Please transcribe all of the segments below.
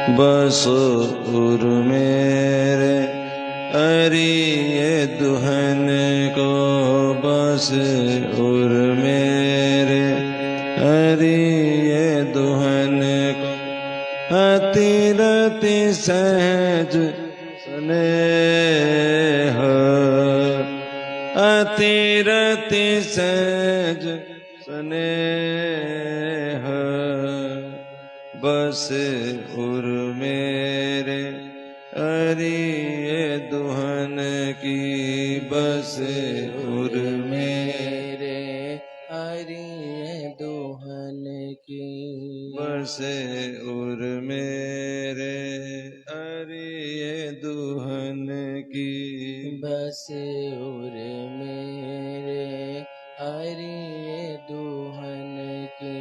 बस उर मेरे अरिये दुहन को, बस उर मेरे अरिये दुहन को। अति रति सहज स्नेह, अति रति सहज स्नेह, बस उर मेरे अरिये दुहन की, बस उर मेरे अरिये दुहन की, बस उर मेरे अरिये दुहन की। बस उर मेरे अरिये दुहन की।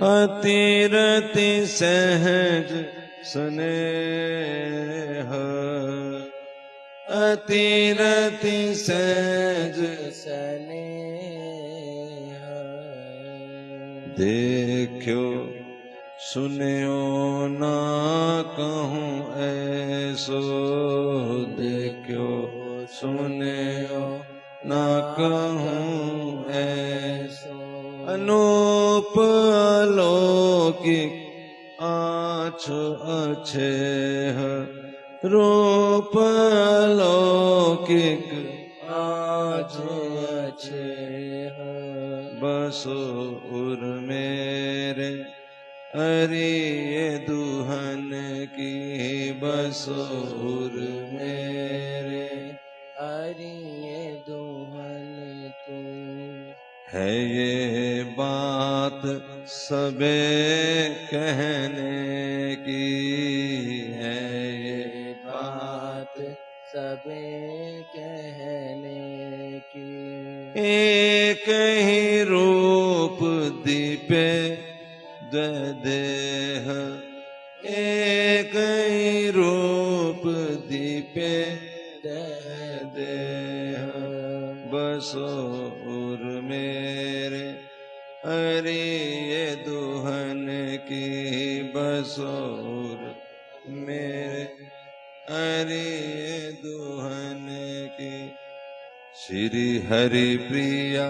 अति रति सहज स्नेह, अति रति सहज स्नेह, देखो सुन्यो ना कहूँ ऐसो, देखो सुन्यो ना कहूँ ऐसो। अनूप अलौकिक आँच अछेह, रूप अलौकिक आँच अछेह, बस उर मेरे अरिये दुहन की, बस उर मेरे अरिये दुहन की। है ये बात सबे कहने की, है ये बात सबे कहने की। एक ही रूप दीपे देह, एक ही रूप दीपे देह, बसो उर मेरे अरिये दुहन की, बसो उर मेरे अरिये दुहन की। श्री हरि प्रिया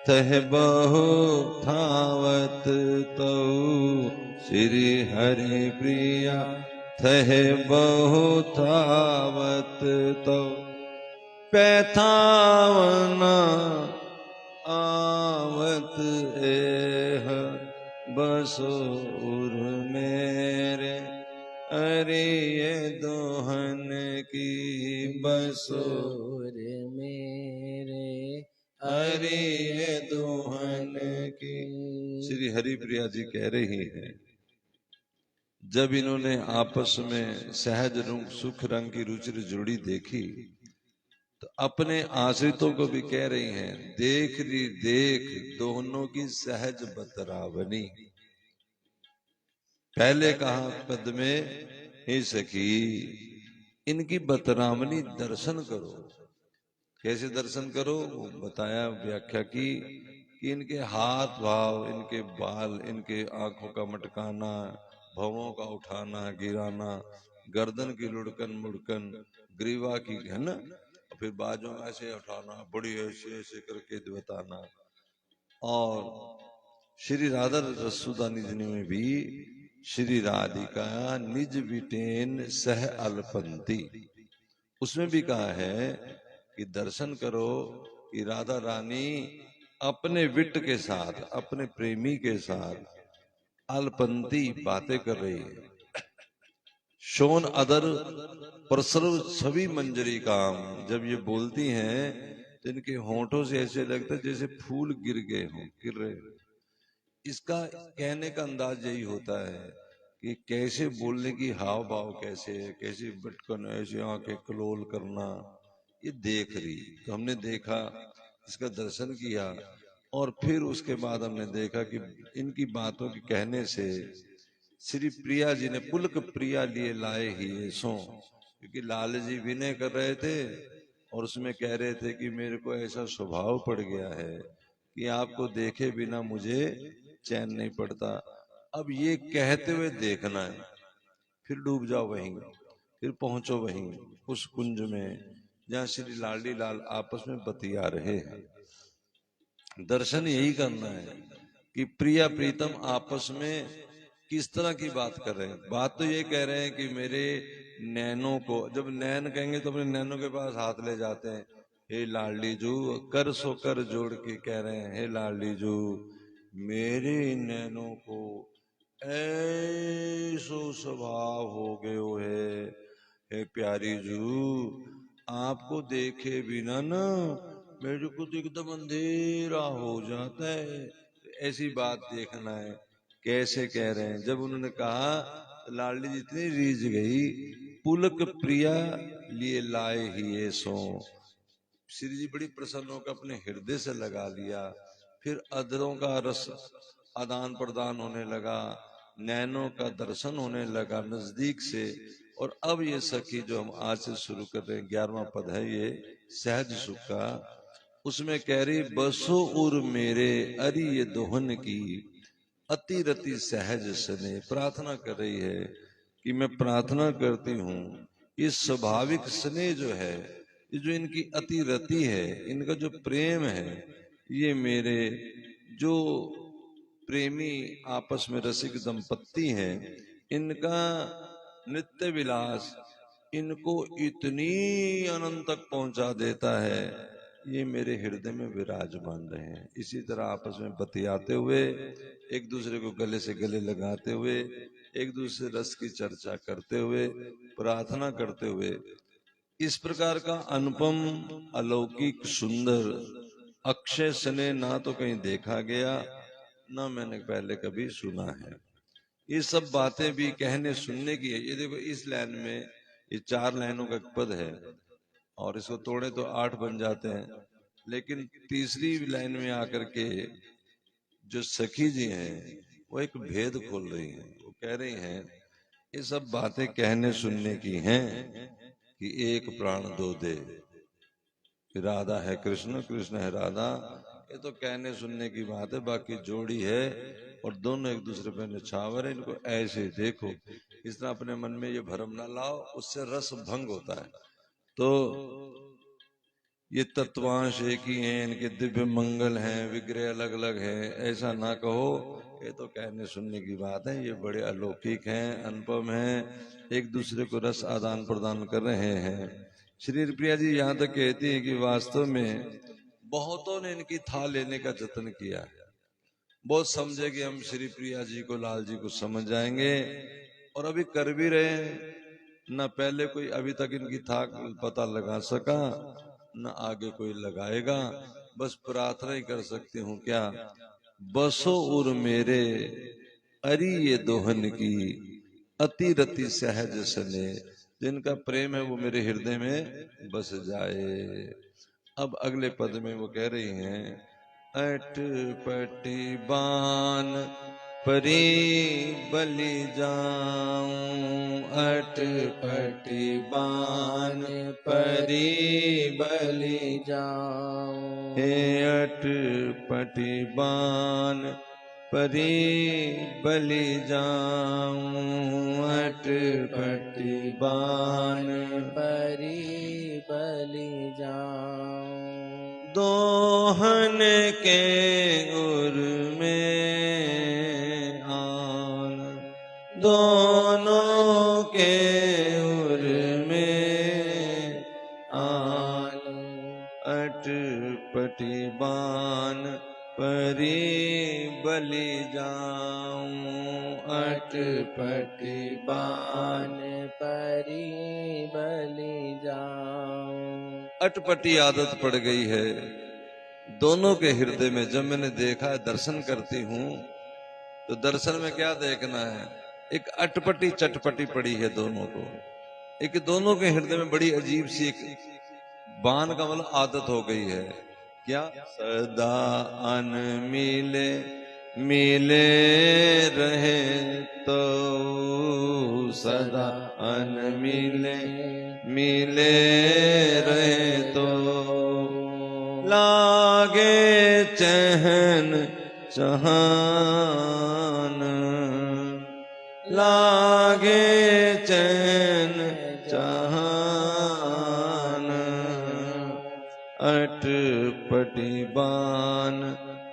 तह बहु थावत तो, श्री हरि प्रिया तह बहु थावत तो। पैथावना आवत एह, बसो उर मेरे अरिये दुहन की, बसो उर मेरे अरिये दुहन की। श्री हरिप्रिया जी कह रही हैं, जब इन्होंने आपस में सहज रूप सुख रंग की रुचिर जोड़ी देखी, तो अपने आश्रितों को भी कह रही हैं, देख री देख दोनों की सहज बतरावनी। पहले कहा पद में, हे सखी इनकी बतरावनी दर्शन करो। कैसे दर्शन करो वो बताया, व्याख्या की कि इनके हाथ भाव, इनके बाल, इनके आंखों का मटकाना, भवों का उठाना गिराना, गर्दन की लुढ़कन मुड़कन, ग्रीवा की घन, फिर बाजों ऐसे उठाना, बड़ी ऐसे ऐसे करके बताना। और श्री राधा रसुदा निधि में भी श्री राधिका निज विटेन सह अल्पंती, उसमें भी कहा है कि दर्शन करो कि राधा रानी अपने विट के साथ, अपने प्रेमी के साथ अल्पंती बातें कर रही है। शोन अदर प्रसर्व छवि मंजरी काम, जब ये बोलती हैं तो इनके होंठों से ऐसे लगता है जैसे फूल गिर गए हों, गिर रहे हों। इसका कहने का अंदाज यही होता है कि कैसे बोलने की हाव भाव कैसे है, कैसे बटकन ऐसे आंखें क्लोल करना, ये देख रही। तो हमने देखा, इसका दर्शन किया, और फिर उसके बाद हमने देखा कि इनकी बातों के कहने से श्री प्रिया जी ने पुलक प्रिया लिए लाए ही सो, क्योंकि लाल जी विनय कर रहे थे और उसमें कह रहे थे कि मेरे को ऐसा स्वभाव पड़ गया है कि आपको देखे बिना मुझे चैन नहीं पड़ता। अब ये कहते हुए देखना है फिर डूब जाओ वहीं, फिर पहुंचो वहीं उस कुंज में जहां श्री लाडी लाल आपस में बतिया रहे हैं। दर्शन यही करना है कि प्रिया प्रीतम आपस में किस तरह की बात कर रहे हैं। बात तो ये कह रहे हैं कि मेरे नैनों को, जब नैन कहेंगे तो अपने नैनों के पास हाथ ले जाते हैं, हे लाडली जू, कर सो कर जोड़ के कह रहे हैं, हे लाडली जू मेरे नैनों को ऐसो स्वभाव हो गयो है, हे प्यारी जू आपको देखे बिना ना मेरे को तो एकदम अंधेरा हो जाता है। ऐसी बात देखना है कैसे कह रहे हैं। जब उन्होंने कहा तो लाडली जी इतनी रीझ गई, पुलक प्रिया लिए लाए ही ये सो। श्री जी बड़ी प्रसन्न होकर अपने हृदय से लगा लिया। फिर अधरों का रस आदान प्रदान होने लगा, नैनों का दर्शन होने लगा नजदीक से। और अब ये सखी जो हम आज से शुरू कर रहे हैं, 11वां पद है ये सहज सुख का, उसमें कह रही बसो उर मेरे अरि ये दोहन की अति रति सहज सने। प्रार्थना कर रही है कि मैं प्रार्थना करती हूँ ये स्वाभाविक स्नेह जो है, ये जो इनकी अति रति है, इनका जो प्रेम है, ये मेरे जो प्रेमी आपस में रसिक दंपत्ति हैं, इनका नित्य विलास इनको इतनी अनंत तक पहुंचा देता है, ये मेरे हृदय में विराजमान रहे हैं। इसी तरह आपस में बतियाते हुए, एक दूसरे को गले से गले लगाते हुए, एक दूसरे रस की चर्चा करते हुए, प्रार्थना करते हुए, इस प्रकार का अनुपम अलौकिक सुंदर अक्षय स्नेह ना तो कहीं देखा गया, ना मैंने पहले कभी सुना है। ये सब बातें भी कहने सुनने की है। ये देखो इस लाइन में ये 4 लाइनों का एक पद है और इसको तोड़े तो 8 बन जाते हैं, लेकिन तीसरी लाइन में आकर के जो सखी जी हैं वो एक भेद खोल रही हैं। वो कह रही हैं ये सब बातें कहने सुनने की हैं कि एक प्राण दो दे, राधा है कृष्ण, कृष्ण है राधा, ये तो कहने सुनने की बात है। बाकी जोड़ी है और दोनों एक दूसरे पे निछावर है, इनको ऐसे देखो। इस तरह अपने मन में ये भ्रम ना लाओ, उससे रस भंग होता है। तो ये तत्वांश एक ही हैं, इनके दिव्य मंगल हैं, विग्रह अलग अलग है, ऐसा ना कहो। ये तो कहने सुनने की बात है, ये बड़े अलौकिक हैं, अनुपम हैं, एक दूसरे को रस आदान प्रदान कर रहे हैं। श्री प्रिया जी यहाँ तक कहती है कि वास्तव में बहुतों ने इनकी था लेने का जतन किया है। बहुत समझे कि हम श्री प्रिया जी को, लाल जी को समझ जाएंगे, और अभी कर भी रहे हैं। न पहले कोई अभी तक इनकी था पता लगा सका, न आगे कोई लगाएगा। बस प्रार्थना ही कर सकती हूँ क्या, बसो उर मेरे अरि ये दोहन की अति रति सहज सने। जिनका प्रेम है वो मेरे हृदय में बस जाए। अब अगले पद में वो कह रही हैं, अटपटी बान परी बलि जाऊं, अटपटी बान परी बलि जाऊं। हे अटपटी बान परी बलि जाऊं, अटपटी बान परी बलि जाऊं। दोहन के उर में आन, दोनों के उर में आन, अटपटी बान परी बलि जाऊं, अटपटी बान परी बलि जाऊं। अटपटी आदत पड़ गई है दोनों के हृदय में। जब मैंने देखा, दर्शन करती हूँ तो दर्शन में क्या देखना है, एक अटपटी चटपटी पड़ी है दोनों को। एक दोनों के हृदय में बड़ी अजीब सी एक बान का मतलब आदत हो गई है। क्या, सदा अन मिले मिले रहे तो, सदा अन मिले मिले रहे तो, लागे चहन चहान, लागे चैन जहान, अटपटी बान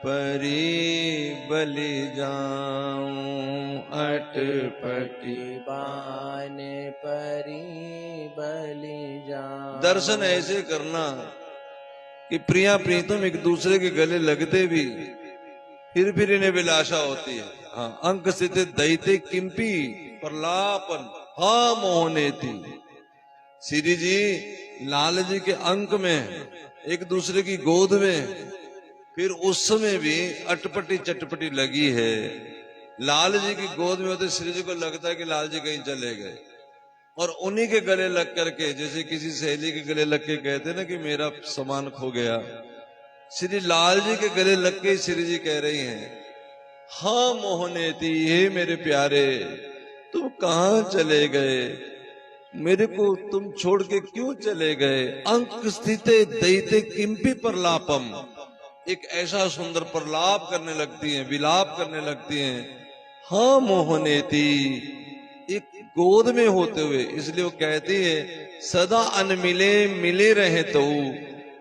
परी बलि जाऊं, अटपटी बान परी बलि जाऊं। दर्शन ऐसे करना कि प्रिया प्रीतम एक दूसरे के गले लगते भी फिर इन्हें विलासा होती है। हाँ, अंक स्थित दैते किंपी प्रलापन हा मोहने थी। श्री जी लाल जी के अंक में एक दूसरे की गोद में, फिर उस समय भी अटपटी चटपटी लगी है। लाल जी की गोद में होते श्री जी को लगता है कि लाल जी कहीं चले गए, और उन्हीं के गले लग करके, जैसे किसी सहेली के गले लग के कहते ना कि मेरा सामान खो गया, श्री लाल जी के गले लग के श्री जी कह रही हैं, हाँ मोहनेती, हे मेरे प्यारे, तुम कहां चले गए, मेरे को तुम छोड़ के क्यों चले गए। अंक स्थिते दैते किंपी प्रलापम, एक ऐसा सुंदर प्रलाप करने लगती हैं, विलाप करने लगती हैं। हाँ मोहनेती, एक गोद में होते हुए, इसलिए वो कहती है सदा अनमिले मिले रहे तो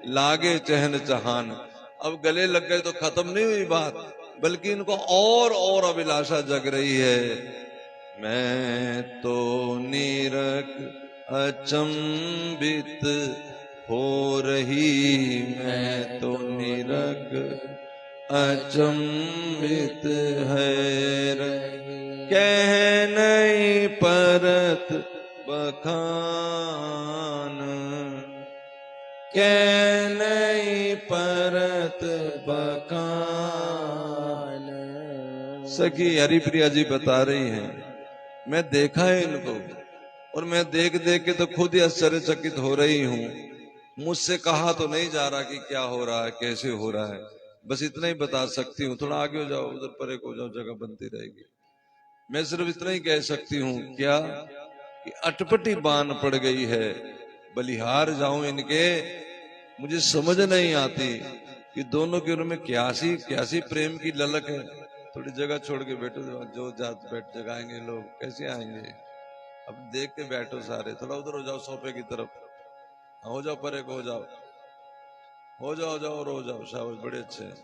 लागे चहन चहान। अब गले लग गए तो खत्म नहीं हुई बात, बल्कि इनको और अभिलाषा जग रही है। मैं तो नीरक अचंबित हो रही, मैं तो नीरक अचंबित है रही, कह नहीं परत बखान, कह नहीं परत बखान। सखी हरिप्रिया जी बता रही हैं, मैं देखा है इनको, और मैं देख देख के तो खुद ही आश्चर्यचकित हो रही हूं। मुझसे कहा तो नहीं जा रहा कि क्या हो रहा है, कैसे हो रहा है, बस इतना ही बता सकती हूँ। थोड़ा आगे हो जाओ, उधर परे को जाओ, जगह बनती रहेगी। मैं सिर्फ इतना ही कह सकती हूँ क्या, कि अटपटी बान पड़ गई है, बलिहार जाऊं इनके, मुझे समझ नहीं आती कि दोनों के उनमें क्यासी प्रेम की ललक है। थोड़ी जगह छोड़ के बैठो, जो जात बैठ जगाएंगे लोग, कैसे आएंगे। अब देख के बैठो सारे, थोड़ा उधर हो जाओ सोफे की तरफ, हो जाओ परे को, हो जाओ हो जाओ और हो जाओ, शाबाश, बड़े अच्छे हैं।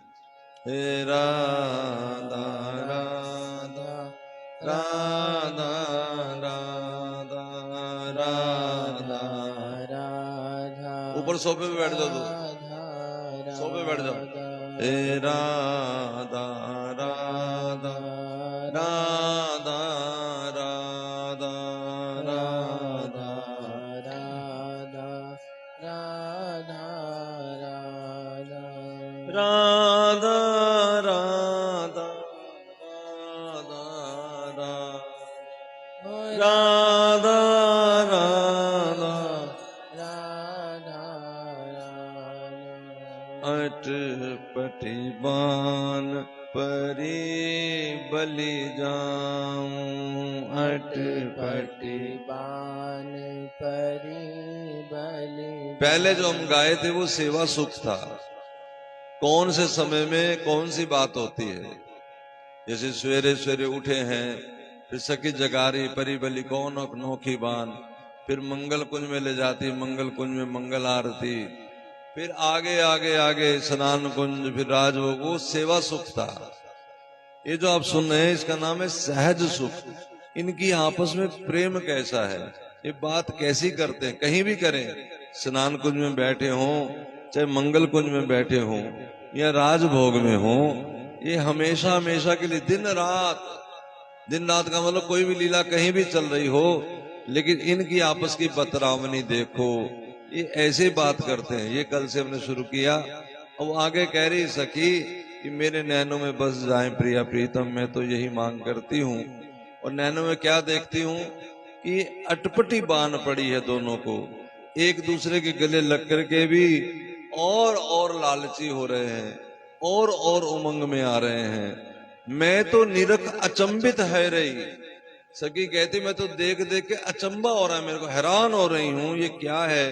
हे राधा राधा राधा राधा राधा राधा, ऊपर सोफे पे बैठ जाओ, तो सोफे पे बैठ जाओ। हे राधा राधा राधा राधा राधा राधा राधा राधा अटपटी बान परी बलि जाऊं, अटपटी बान परी बलि। पहले जो हम गाए थे वो सेवा सुख था। कौन से समय में कौन सी बात होती है, जैसे सवेरे सवेरे उठे हैं, फिर सखी जगारी परी बलि कौन अनोखी बान, फिर मंगल कुंज में ले जाती, मंगल कुंज में मंगल आरती, फिर आगे आगे आगे स्नान कुंज, फिर राजभोग, वो सेवा सुख था। ये जो आप सुन रहे हैं इसका नाम है सहज सुख। इनकी आपस में प्रेम कैसा है, ये बात कैसी करते हैं, कहीं भी करें, स्नान कुंज में बैठे हों, चाहे मंगल कुंज में बैठे हों या राजभोग में हों, ये हमेशा हमेशा के लिए दिन रात का मतलब कोई भी लीला कहीं भी चल रही हो, लेकिन इनकी आपस की बतरावनी देखो, ये ऐसे बात करते हैं। ये कल से हमने शुरू किया। अब आगे कह रही सखी कि मेरे नैनों में बस जाए प्रिया प्रीतम, मैं तो यही मांग करती हूँ। और नैनों में क्या देखती हूँ कि अटपटी बान पड़ी है दोनों को, एक दूसरे के गले लग करके भी और लालची हो रहे हैं, और उमंग में आ रहे हैं। मैं तो निरख अचंबित है रही, सखी कहती मैं तो देख देख के अचंबा हो रहा है, मेरे को हैरान हो रही हूं, ये क्या है,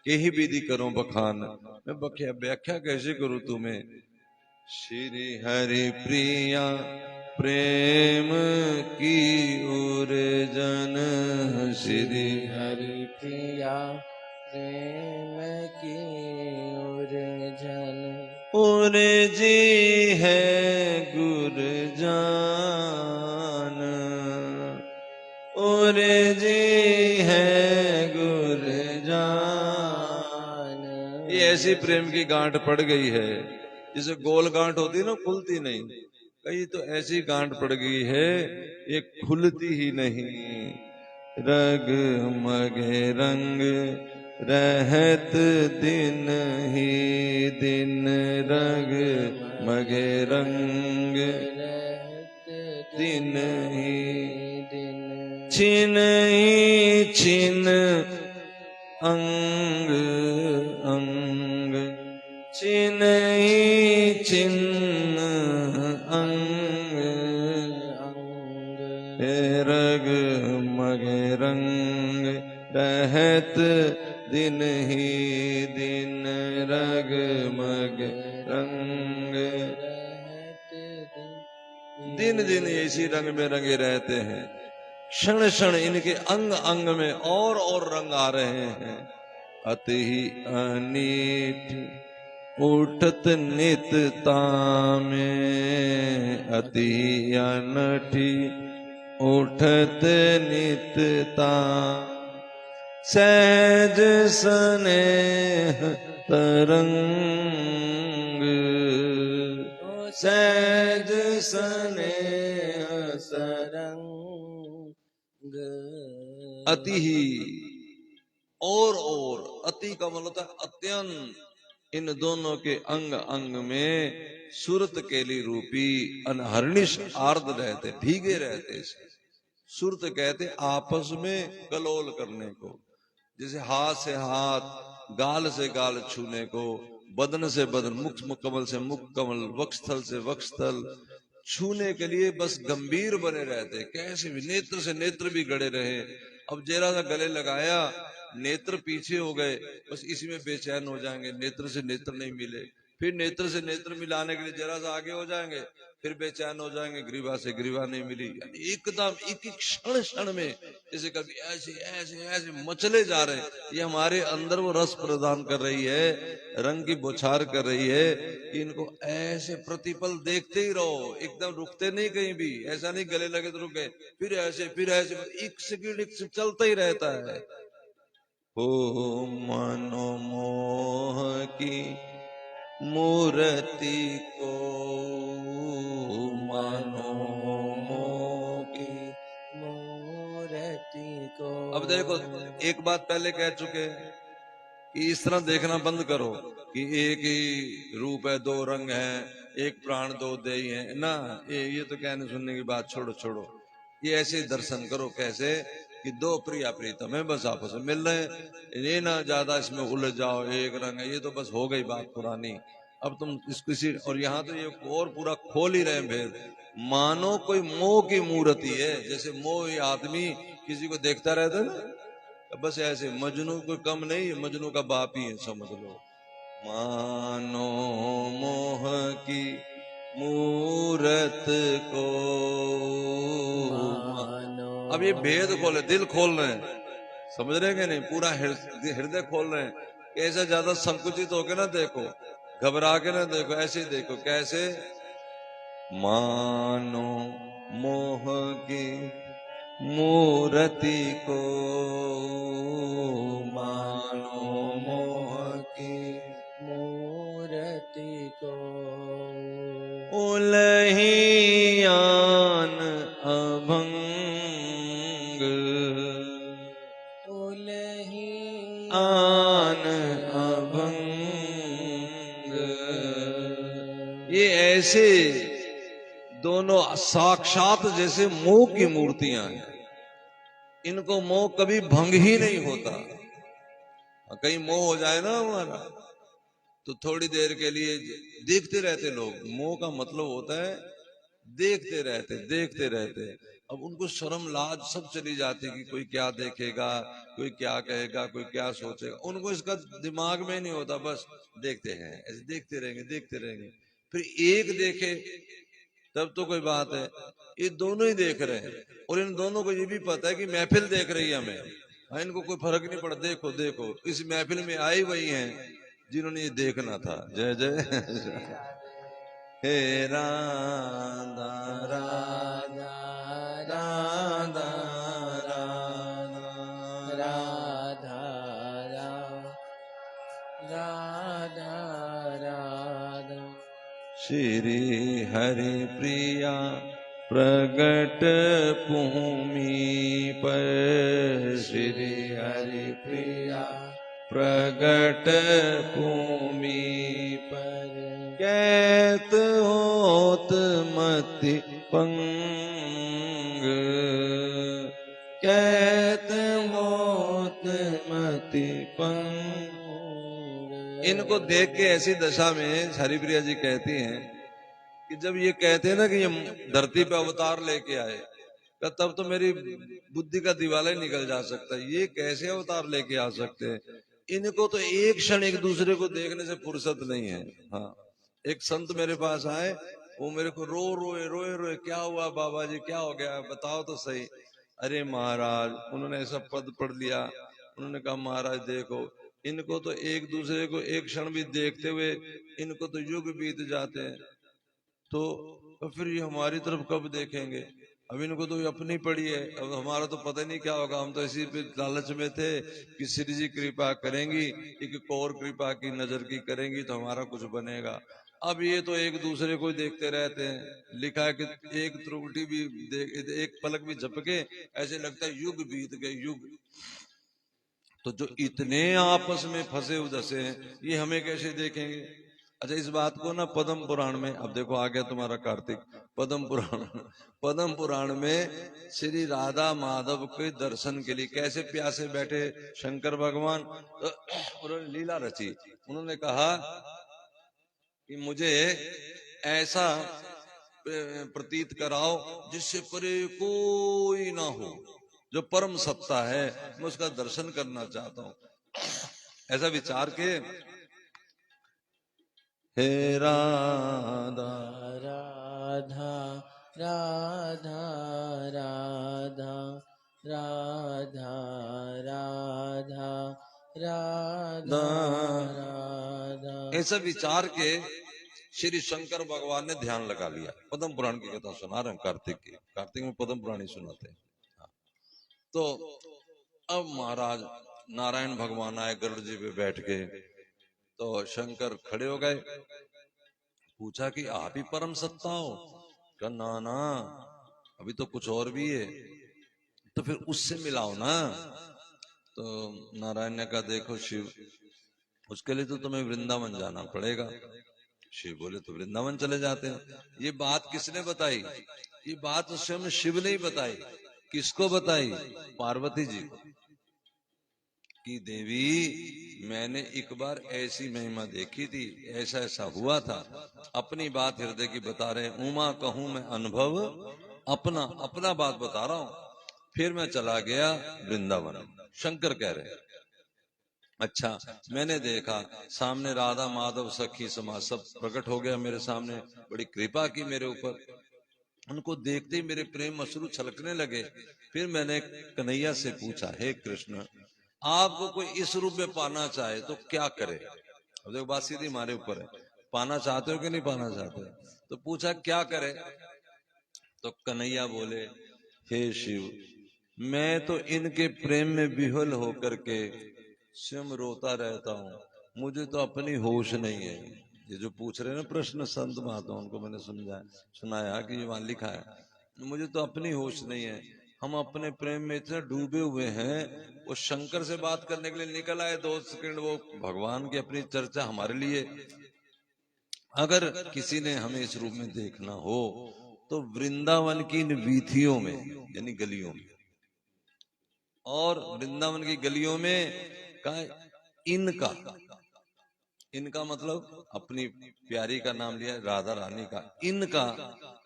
के ही विधि करूं बखान, मैं व्याख्या कैसे करूं तुम्हें। श्री हरि प्रिया प्रेम की ओर जन श्री हरि प्रिया प्रेम की ओर जन और जी है गुर जान और जी है गुर जान। ये ऐसी प्रेम की गांठ पड़ गई है जिसे गोल गांठ होती है ना, खुलती नहीं, कहीं तो ऐसी गांठ पड़ गई है ये खुलती ही नहीं। रग मगे रंग रहत दिन ही दिन रग मगे रंग रहत दिन ही दिन छिन ही छिन अंग अंग छिन ही छिन अंग अंग रग मगे रंग रहत दिन ही दिन रग मग रंग रहत दिन दिन इसी रंग में रंगे रहते हैं। क्षण क्षण इनके अंग अंग में और रंग आ रहे हैं। अति ही अनीट उठत नित तामे अति ही अनठी उठत नित ताम सहज स्नेह तरंग सहज स्नेह सरंग अति ही और अति का मतलब होता है अत्यंत। इन दोनों के अंग अंग में सुरत केली रूपी अनहर्निश आर्द रहते, भीगे रहते। सुरत कहते आपस में कलोल करने को, जैसे हाथ से हाथ, गाल से गाल छूने को, बदन से बदन, मुख कमल से मुख कमल, वक्षस्थल से वक्षस्थल छूने के लिए बस गंभीर बने रहते। कैसे भी नेत्र से नेत्र भी गड़े रहे। अब जरा सा गले लगाया, नेत्र पीछे हो गए, बस इसी में बेचैन हो जाएंगे, नेत्र से नेत्र नहीं मिले। फिर नेत्र से नेत्र मिलाने के लिए जरा सा आगे हो जाएंगे, फिर बेचैन हो जाएंगे, ग्रीवा से ग्रीवा नहीं मिली। यानी एकदम एक एक क्षण क्षण में जैसे कभी ऐसे ऐसे ऐसे मचले जा रहे हैं। ये हमारे अंदर वो रस प्रदान कर रही है, रंग की बौछार कर रही है कि इनको ऐसे प्रतिपल देखते ही रहो, एकदम रुकते नहीं कहीं भी। ऐसा नहीं गले लगे तो रुक गए, फिर ऐसे एक सेकंड चलता ही रहता है। हो मनोमोह की मूर्ति को मनोमोह की मूर्ति को। अब देखो, एक बात पहले कह चुके कि इस तरह देखना बंद करो कि एक ही रूप है, दो रंग हैं, एक प्राण दो देही है ना। ये तो कहने सुनने की बात छोड़ो। ये ऐसे दर्शन करो कैसे कि दो प्रिया प्रीतम है, बस आपस में मिल रहे हैं। ये ना ज्यादा इसमें उलझ जाओ, एक रंग है, ये तो बस हो गई बात पुरानी। अब तुम किसी और यहाँ तो ये और पूरा खोल ही रहे भेद। मानो कोई मोह की मूर्ति है, जैसे मोह आदमी किसी को देखता रहता है ना, बस ऐसे मजनू कोई कम नहीं है, मजनू का बाप ही है, समझ लो। मानो मोह की मूरत को मानो। अब ये भेद खोले, दिल खोल रहे हैं, समझ रहे हैं नहीं, पूरा हृदय खोल रहे हैं। ऐसा ज्यादा संकुचित होके ना देखो, घबरा के ना देखो, ऐसे ही देखो कैसे। मानो मोह की मूर्ति को मानो मोह की मूर्ति को उलहियान अभंग उलही आन अभंग। ये ऐसे दोनों साक्षात जैसे मोह की मूर्तियां हैं, इनको मोह कभी भंग ही नहीं होता। कहीं मोह हो जाए ना हमारा तो थोड़ी देर के लिए देखते रहते लोग। मोह का मतलब होता है देखते रहते। अब उनको शर्म लाज सब चली जाती कि कोई क्या देखेगा, कोई क्या कहेगा, कोई क्या सोचेगा, उनको इसका दिमाग में नहीं होता, बस देखते हैं, ऐसे देखते रहेंगे। फिर एक देखे तब तो कोई बात है। ये दोनों ही देख रहे हैं और इन दोनों को ये भी पता है कि महफिल देख रही है हमें। हाँ, इनको कोई फर्क नहीं पड़ा। देखो देखो इस महफिल में आई वही हैं जिन्होंने ये देखना था। जय जय हे राधा राधा राधा राधा राधा राधा राधा श्री हरि प्रिया प्रगट भूमि पर, श्री हरि प्रिया प्रगट भूमि पर, कैत होत मति पंग, कैत होत मति पंग। इनको देख के ऐसी दशा में हरिप्रिया जी कहती हैं कि जब ये कहते हैं ना कि ये धरती पे अवतार लेके आए, तब तो मेरी बुद्धि का दिवाला ही निकल जा सकता है। ये कैसे अवतार लेके आ सकते हैं? इनको तो एक क्षण एक दूसरे को देखने से फुर्सत नहीं है। हाँ, एक संत मेरे पास आए, वो मेरे को रोए रोए, क्या हुआ बाबा जी, क्या हो गया, बताओ तो सही। अरे महाराज, उन्होंने ऐसा पद पढ़ लिया। उन्होंने कहा महाराज देखो, इनको तो एक दूसरे को एक क्षण भी देखते हुए इनको तो युग बीत जाते हैं, तो फिर ये हमारी तरफ कब देखेंगे? अब इनको तो अपनी पड़ी है, अब हमारा तो पता नहीं क्या होगा। हम तो इसी पे लालच में थे कि श्री जी कृपा करेंगी, एक और कृपा की नजर की करेंगी तो हमारा कुछ बनेगा। अब ये तो एक दूसरे को देखते रहते हैं। लिखा है कि एक त्रुटि भी देख, एक पलक भी झपके, ऐसे लगता है युग बीत गए, युग। तो जो इतने आपस में फंसे उधसे हैं, ये हमें कैसे देखेंगे? अच्छा, इस बात को ना पद्म पुराण में, अब देखो आ गया तुम्हारा कार्तिक, पद्म पुराण में श्री राधा माधव के दर्शन के लिए कैसे प्यासे बैठे शंकर भगवान, तो उन्होंने लीला रची। उन्होंने कहा कि मुझे ऐसा प्रतीत कराओ जिससे परे कोई ना हो, जो परम सत्ता है, मैं उसका दर्शन करना चाहता हूं। ऐसा विचार के हे राधा राधा राधा राधा राधा राधा राधा राधा, ऐसा विचार के श्री शंकर भगवान ने ध्यान लगा लिया। पद्म पुराण की कथा सुना रहे हैं, कार्तिक में पद्म पुराण ही सुनाते हैं। तो अब महाराज नारायण भगवान आए गरुड़ जी पे बैठ के, तो शंकर खड़े हो गए। पूछा कि आप ही परम सत्ता हो? कहा ना ना, अभी तो कुछ और भी है। तो फिर उससे मिलाओ ना। तो नारायण ने कहा देखो शिव, उसके लिए तो तुम्हें वृंदावन जाना पड़ेगा। शिव बोले तो वृंदावन चले जाते हैं। ये बात किसने बताई? ये बात स्वयं शिव ने ही बताई। किसको बताई? पार्वती जी को, कि देवी मैंने एक बार ऐसी महिमा देखी थी, ऐसा ऐसा हुआ था। अपनी बात हृदय की बता रहे, उमा कहूं मैं अनुभव अपना, अपना बात बता रहा हूं। फिर मैं चला गया वृंदावन। शंकर कह रहे, अच्छा मैंने देखा सामने राधा माधव सखी समाज सब प्रकट हो गया मेरे सामने, बड़ी कृपा की मेरे ऊपर। उनको देखते ही मेरे प्रेम अश्रु छलकने लगे। फिर मैंने कन्हैया से पूछा, हे कृष्ण, आपको कोई इस रूप में पाना चाहे तो क्या करे? अब देखो बात सीधी हमारे ऊपर है, पाना चाहते हो कि नहीं पाना चाहते? तो पूछा क्या करे? तो कन्हैया बोले, हे शिव, मैं तो इनके प्रेम में विह्वल होकर के स्वयं रोता रहता हूँ, मुझे तो अपनी होश नहीं है। ये जो पूछ रहे हैं ना प्रश्न संत महात्मा, उनको मैंने सुनाया कि ये वहां लिखा है, मुझे तो अपनी होश नहीं है। हम अपने प्रेम में इतने डूबे हुए हैं। वो शंकर से बात करने के लिए निकल आए 2 सेकंड, वो भगवान की अपनी चर्चा हमारे लिए। अगर किसी ने हमें इस रूप में देखना हो तो वृंदावन की इन वीथियों में, यानी गलियों में, और वृंदावन की गलियों में का इनका, इनका मतलब अपनी प्यारी का नाम लिया, राधा रानी का, इनका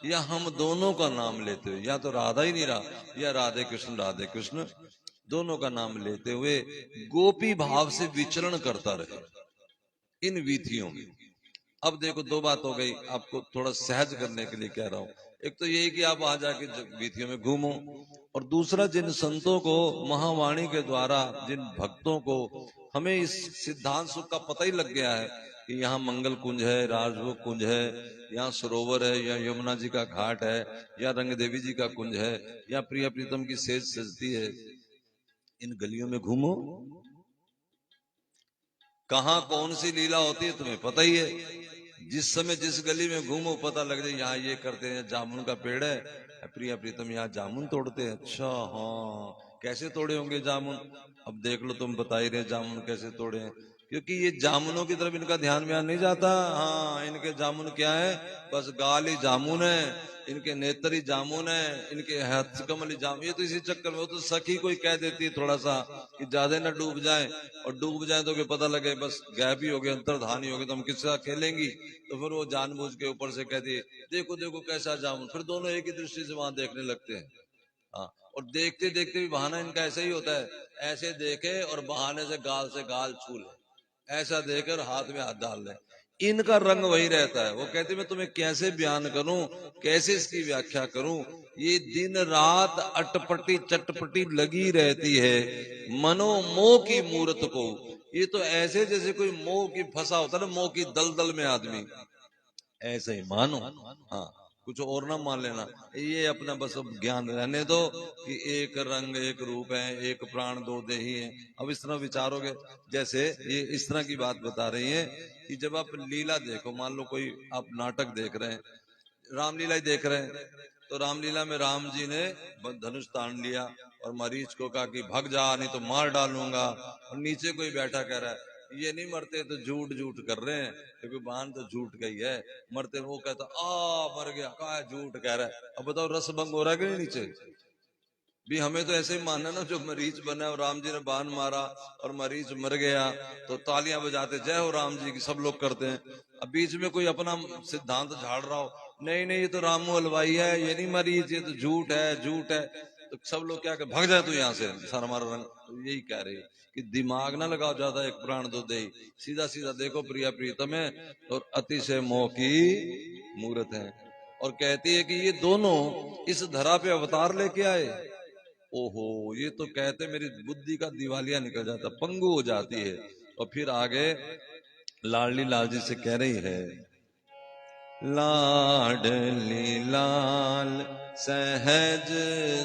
या हम दोनों का नाम लेते हुए, या तो राधा ही नहीं रहा या राधे कृष्ण दोनों का नाम लेते हुए गोपी भाव से विचरण करता रहे इन वीथियों में। अब देखो दो बात हो गई, आपको थोड़ा सहज करने के लिए कह रहा हूं। एक तो यही कि आप वहां जाके वीथियों में घूमो, और दूसरा जिन संतों को महावाणी के द्वारा, जिन भक्तों को हमें इस सिद्धांत सुख का पता ही लग गया है कि यहाँ मंगल कुंज है, राजभोग कुंज है, यहाँ सरोवर है, या यमुना जी का घाट है, या रंग देवी जी का कुंज है, या प्रिया प्रीतम की सेज सजती है, इन गलियों में घूमो। कहाँ कौन सी लीला होती है तुम्हें पता ही है। जिस समय जिस गली में घूमो पता लग जाए, यहाँ ये करते हैं, जामुन का पेड़ है, प्रिया प्रीतम यहाँ जामुन तोड़ते हैं। अच्छा हाँ, कैसे तोड़े होंगे जामुन? अब देख लो, तुम बता ही रहे जामुन कैसे तोड़े हैं, क्योंकि ये जामुनों की तरफ इनका ध्यान व्यान नहीं जाता। हाँ, इनके जामुन क्या है, बस गाल ही जामुन है, इनके नेत्र ही जामुन है, इनके हाथ कमल ही जामुन। ये तो इसी चक्कर में, वो तो सखी कोई कह देती है थोड़ा सा कि ज्यादा ना डूब जाए, और डूब जाए तो पता लगे बस गैप ही हो गया, अंतर्धान ही हो गया, तो हम किसका खेलेंगी। तो फिर वो जानबूझ के ऊपर से कहती है देखो देखो कैसा जामुन, फिर दोनों एक ही दृष्टि से वहां देखने लगते हैं। हाँ, और देखते देखते भी बहाना इनका ऐसा ही होता है, ऐसे देखे और बहाने से गाल छू ले, ऐसा देकर हाथ में हाथ डाल ले। इनका रंग वही रहता है। वो कहते मैं तुम्हें कैसे बयान करूं, कैसे इसकी व्याख्या करूं। ये दिन रात अटपटी चटपटी लगी रहती है मनोमोह की मूर्त को। ये तो ऐसे जैसे कोई मोह की फंसा होता है ना, मोह की दलदल में आदमी, ऐसे ही मानो। हाँ, कुछ और ना मान लेना, ये अपना बस अब ज्ञान रहने दो कि एक रंग एक रूप है, एक प्राण दो देही है। अब इस तरह विचारोगे, जैसे ये इस तरह की बात बता रही है कि जब आप लीला देखो, मान लो कोई आप नाटक देख रहे हैं, रामलीला ही देख रहे हैं, तो रामलीला में राम जी ने धनुष तान लिया और मरीच को कहा कि भाग जा नहीं तो मार डालूंगा, और नीचे कोई बैठा कह रहा है ये नहीं मरते तो झूठ झूठ कर रहे हैं, क्योंकि बाण तो झूठ गई है, मरते। वो कहता मर गया, कहा झूठ कह रहा है। अब बताओ रसभंग हो रहा है कि नहीं नीचे भी? हमें तो ऐसे ही मानना ना, जो मरीच बना और राम जी ने बाण मारा और मरीच मर गया तो तालियां बजाते जय हो राम जी की, सब लोग करते हैं। अब बीच में कोई अपना सिद्धांत झाड़ रहा हो, नहीं नहीं ये तो रामू हलवाई है, ये नहीं मरीच, ये तो झूठ है झूठ है, तो सब लोग क्या कर भाग जाए तू यहाँ से, सर हमारा रंग। तो यही कह रहे कि दिमाग ना लगाओ ज्यादा, एक प्राण दो दे, सीधा सीधा देखो प्रिया प्रीतम है और अतिशय मोह की मूर्त है। और कहती है कि ये दोनों इस धरा पे अवतार लेके आए। ओहो, ये तो कहते मेरी बुद्धि का दिवालिया निकल जाता, पंगु हो जाती है। और फिर आगे लाडली लाल जी से कह रही है, लाडली लाल सहज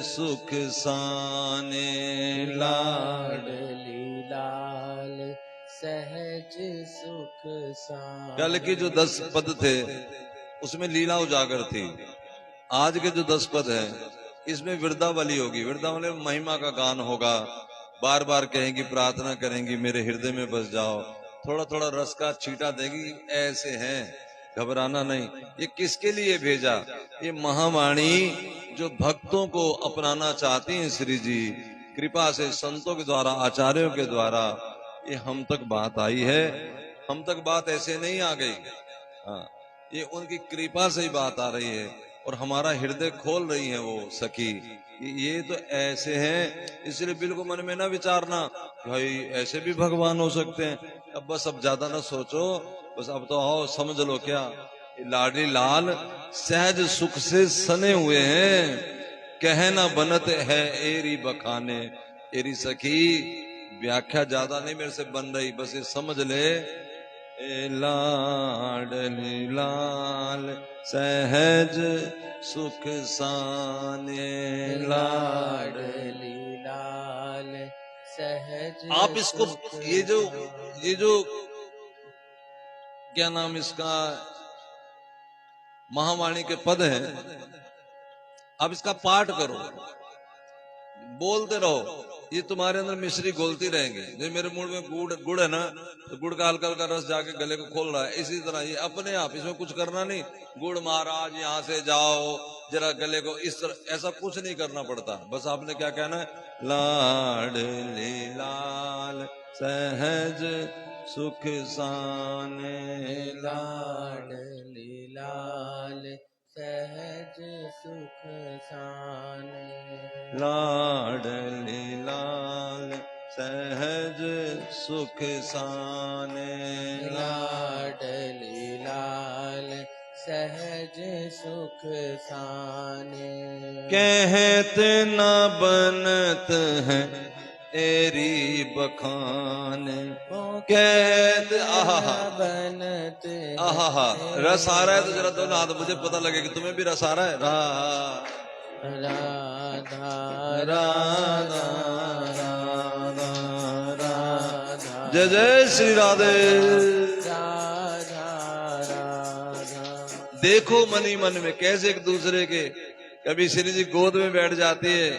सुख साने, लाडली लाल सहज सुख सान। कल की जो 10 पद थे उसमें लीला उजागर थी, आज के जो 10 पद है इसमें वृंदावली होगी, वृंदावली महिमा का गान होगा, बार बार कहेंगी, प्रार्थना करेंगी मेरे हृदय में बस जाओ, थोड़ा थोड़ा रस का छींटा देगी। ऐसे हैं, घबराना नहीं। ये किसके लिए भेजा? ये महावाणी जो भक्तों को अपनाना चाहती हैं श्री जी, कृपा से संतों के द्वारा, आचार्यों के द्वारा ये हम तक बात आई है। हम तक बात ऐसे नहीं आ गई, हाँ, ये उनकी कृपा से ही बात आ रही है, और हमारा हृदय खोल रही है वो सखी। ये तो ऐसे हैं, इसलिए बिल्कुल मन में ना विचारना भाई ऐसे भी भगवान हो सकते हैं। अब बस अब ज्यादा ना सोचो, बस अब तो आओ समझ लो क्या, ये लाडली लाल सहज सुख से सने हुए हैं, कहना बनत है एरी बखाने। एरी सखी व्याख्या ज्यादा नहीं मेरे से बन रही, बस ये समझ ले, लाडली लाल सहज सुख साने, लाडली लाल सहज। आप इसको ये जो क्या नाम इसका, महावाणी के पद हैं, आप इसका पाठ करो, बोलते रहो, ये तुम्हारे अंदर मिश्री घोलती रहेंगे। जो मेरे मुंह में गुड़ है ना, तो गुड़ का हल्का हल्का रस जाके गले को खोल रहा है, इसी तरह ये अपने आप, इसमें कुछ करना नहीं। गुड़ महाराज यहाँ से जाओ जरा गले को इस तरह, ऐसा कुछ नहीं करना पड़ता। बस आपने क्या कहना है, लाडली लाल सहज सुख साने, लाडली लाल सहज सुख साने, लाडली लाल सहज सुख साने, लाडली लाल सहज सुख साने। कहत न बनत है एरी बखान। कहत आहा बनत आहा रस आ रहा है तो जरा दोनों हाथ, मुझे पता लगे कि तुम्हें भी रस आ रहा है। राधा राधा राधा राधा जय जय श्री राधे। राधा राधा। देखो मनी मन में कैसे एक दूसरे के, कभी श्री जी गोद में बैठ जाती है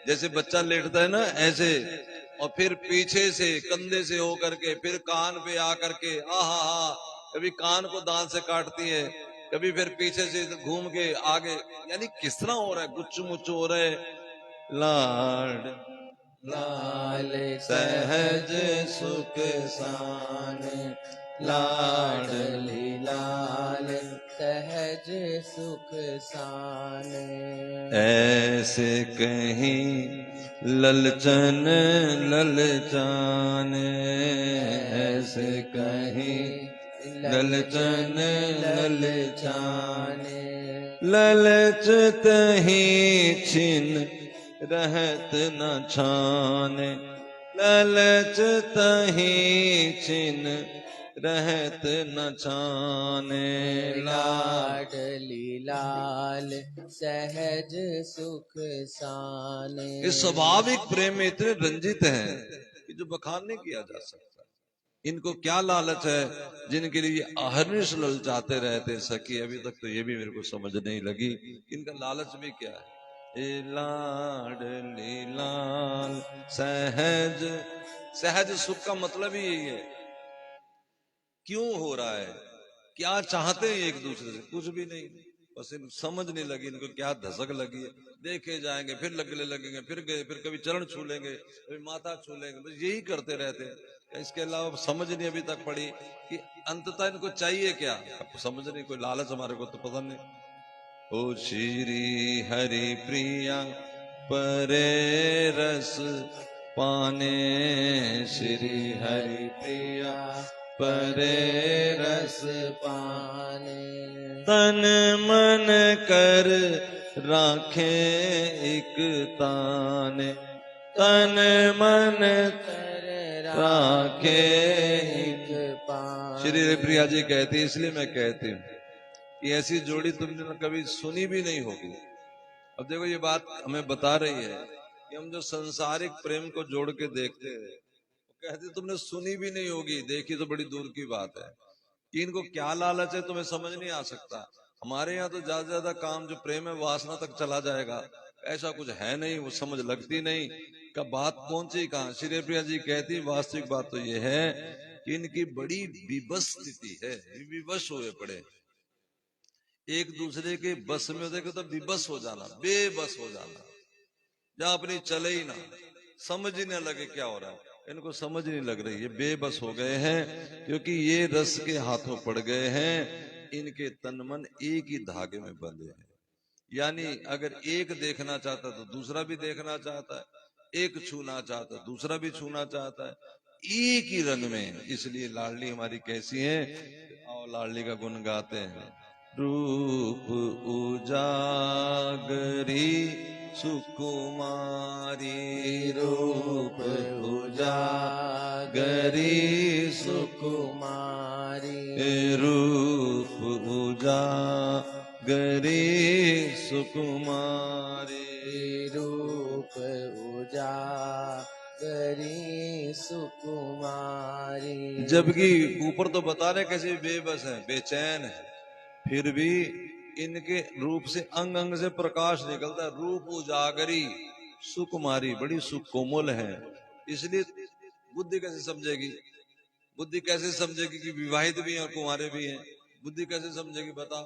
जैसे बच्चा लेटता है ना ऐसे, और फिर पीछे से कंधे से होकर के फिर कान पे आकर के आहा, कभी कान को दांत से काटती है, कभी फिर पीछे से घूम के आगे, यानी किस तरह हो रहा है, गुच्चू मुच्चू हो रहे। लाड लाल सहज सुख सान, लाडली लाल सहज सुख सान। ऐसे कहीं ललचन ललचाने, ऐसे कहीं ललचन ललचाने। ललच तहीं छिन रहत न छाने, ललच तहीं छिन रहत न छाने। लाडली लाल सहज सुख साने। इस स्वाभाविक प्रेम में इतने रंजित हैं कि जो बखान नहीं किया जा सकता। इनको क्या लालच है जिनके लिए अहर्निश ललचाते रहते सखी। अभी तक तो ये भी मेरे को समझ नहीं लगी इनका लालच भी क्या है। ए लाडली लाल सहज, सहज सुख का मतलब ही यही है। क्यों हो रहा है, क्या चाहते हैं एक दूसरे से, कुछ भी नहीं, बस इन समझ नहीं लगी इनको क्या धसक लगी है। देखे जाएंगे फिर लगने लगेंगे, फिर गए, फिर कभी चरण छू लेंगे, कभी माथा छू लेंगे, बस यही करते रहते हैं। इसके अलावा समझ नहीं अभी तक पड़ी कि अंततः इनको चाहिए क्या, समझ नहीं, कोई लालच हमारे को तो पता नहीं। ओ श्री हरि प्रिया परे रस पाने, श्री हरि प्रिया परे रस पाने। तन मन कर राखे एक ताने, तन मन कर राखे एक पाने। श्री हरि प्रिया जी कहती है, इसलिए मैं कहती हूँ कि ऐसी जोड़ी तुमने कभी सुनी भी नहीं होगी। अब देखो ये बात हमें बता रही है कि हम जो संसारिक प्रेम को जोड़ के देखते हैं, कहते तुमने सुनी भी नहीं होगी, देखी तो बड़ी दूर की बात है। कि इनको क्या लालच है तुम्हें समझ नहीं आ सकता। हमारे यहाँ तो ज्यादा ज्यादा काम जो प्रेम है वासना तक चला जाएगा, ऐसा कुछ है नहीं, वो समझ लगती नहीं का बात पहुंची कहाँ। श्री प्रिया जी कहती वास्तविक बात तो ये है कि इनकी बड़ी विवश स्थिति है, विवश हुए पड़े एक दूसरे के बस में, देखो तो विवश हो जाना, बेबस हो जाना, जहां अपनी चले ही ना, समझ ही ना लगे क्या हो रहा है। इनको समझ नहीं लग रही है, बेबस हो गए हैं क्योंकि ये रस के हाथों पड़ गए हैं। इनके तन मन एक ही धागे में बंधे हैं, यानी अगर एक देखना चाहता है तो दूसरा भी देखना चाहता है, एक छूना चाहता है दूसरा भी छूना चाहता है, एक ही रंग में। इसलिए लाडली हमारी कैसी है, आओ लाडली का गुण गाते हैं। रूप उजागरी सुकुमारी, रूप उजागरी सुकुमारी। रूप उजागरी सुकुमारी, रूप उजागरी सुकुमारी। जबकि ऊपर तो बता रहे कैसे बेबस है, बेचैन है, फिर भी इनके रूप से अंग अंग से प्रकाश निकलता है। रूप उजागरी सुकुमारी, बड़ी सुकोमल है। इसलिए बुद्धि कैसे समझेगी, बुद्धि कैसे समझेगी कि विवाहित भी हैं और कुंवारे भी हैं। बुद्धि कैसे समझेगी बताओ,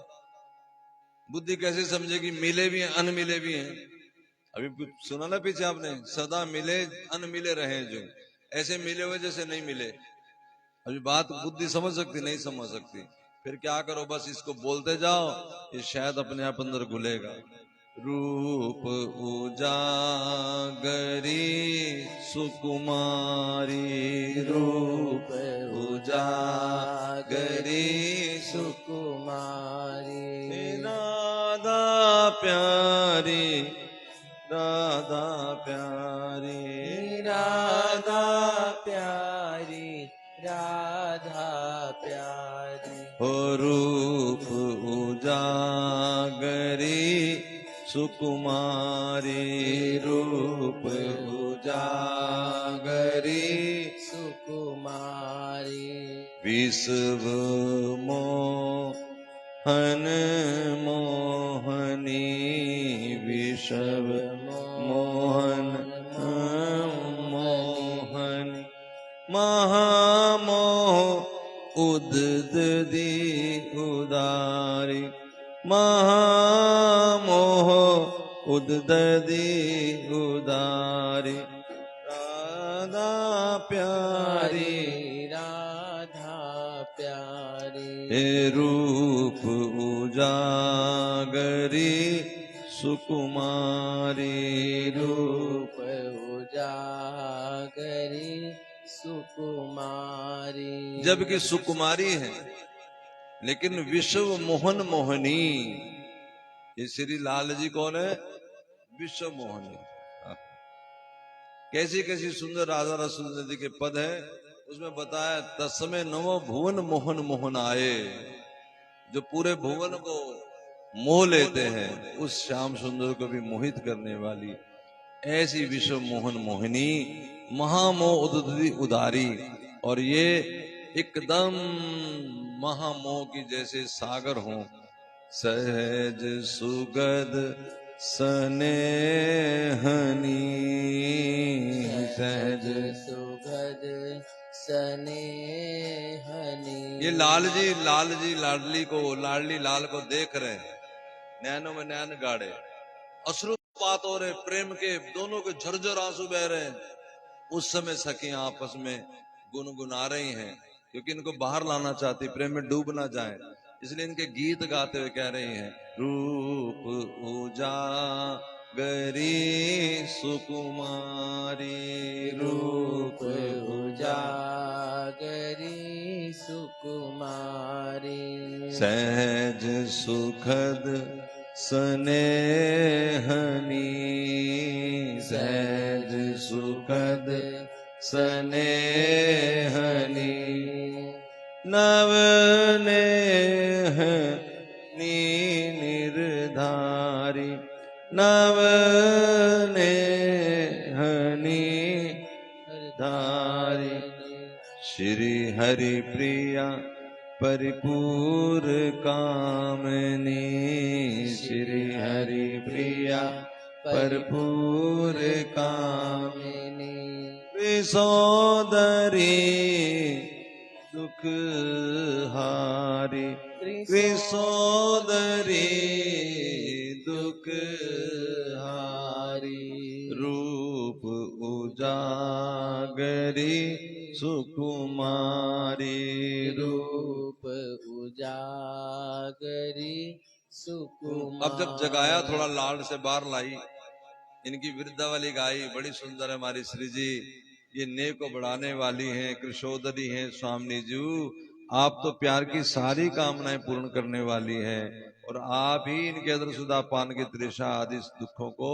बुद्धि कैसे समझेगी मिले भी हैं अनमिले भी हैं। अभी सुना ना पीछे आपने, सदा मिले अनमिले रहे, जो ऐसे मिले हुए जैसे नहीं मिले। अभी बात बुद्धि समझ सकती, नहीं समझ सकती, फिर क्या करो, बस इसको बोलते जाओ, ये शायद अपने आप अंदर घुलेगा। रूप उजागरी सुकुमारी, रूप उजागरी सुकुमारी। प्यारी राधा प्यारी राधा प्यारी राधा प्यारी हो रूप उजागरी सुकुमारी रूप उजागरी सुकुमारी विश्व मोहन मोहनी विश्व मोहन मोहन महामोह उददी उदारी महामोह उददी उदारी राधा प्यारी राधा प्यारी हे रूप उजागरी सुकुमारी रूप उजागरी सुकुमारी जबकि सुकुमारी है लेकिन विश्व मोहन मोहनी। ये श्री लाल जी कौन है? विश्व मोहनी। कैसी कैसी सुंदर राधा रसूल जी के पद है उसमें बताया तस्मे नवो भुवन मोहन मोहन आए। जो पूरे भुवन को मोह लेते हैं उस श्याम सुंदर को भी मोहित करने वाली ऐसी विश्व मोहन मोहिनी महामोह उददी उदारी। और ये एकदम महामोह की जैसे सागर हों। सहज सुगध सनेहनी सहज सुगध सनेहनी। ये लाल जी लाडली को लाडली लाल को देख रहे हैं, नैनों में नैन गाड़े, अश्रुपात हो रहे, प्रेम के दोनों के झरझर आंसू बह रहे हैं। उस समय सखियां आपस में गुनगुना रही हैं क्योंकि इनको बाहर लाना चाहती, प्रेम में डूब ना जाए, इसलिए इनके गीत गाते हुए कह रही हैं रूप उजागरी सुकुमारी रूप उजागरी सुकुमारी। सहज सुखद सनेहनी सहज सुखद सनेहनी नवनेह नी निर्धारी नवनेहनी धारी श्री हरि प्रिया परिपूर कामनी श्री हरि प्रिया भरपूर कामिनी विसोदरी दुख हारी विसोदरी दुख हारी रूप उजागरी सुकुमारी रूप उजागरी सुकुमारी। अब जब जगाया थोड़ा लाड से बाहर लाई, इनकी वृद्धावली गाई, बड़ी सुंदर है हमारी श्री जी, ये नेह को बढ़ाने वाली हैं, कृशोदरी हैं स्वामी जी, आप तो प्यार की सारी कामनाएं पूर्ण करने वाली हैं और आप ही इनके अंदर सुधा पान की तृषा आदि दुखों को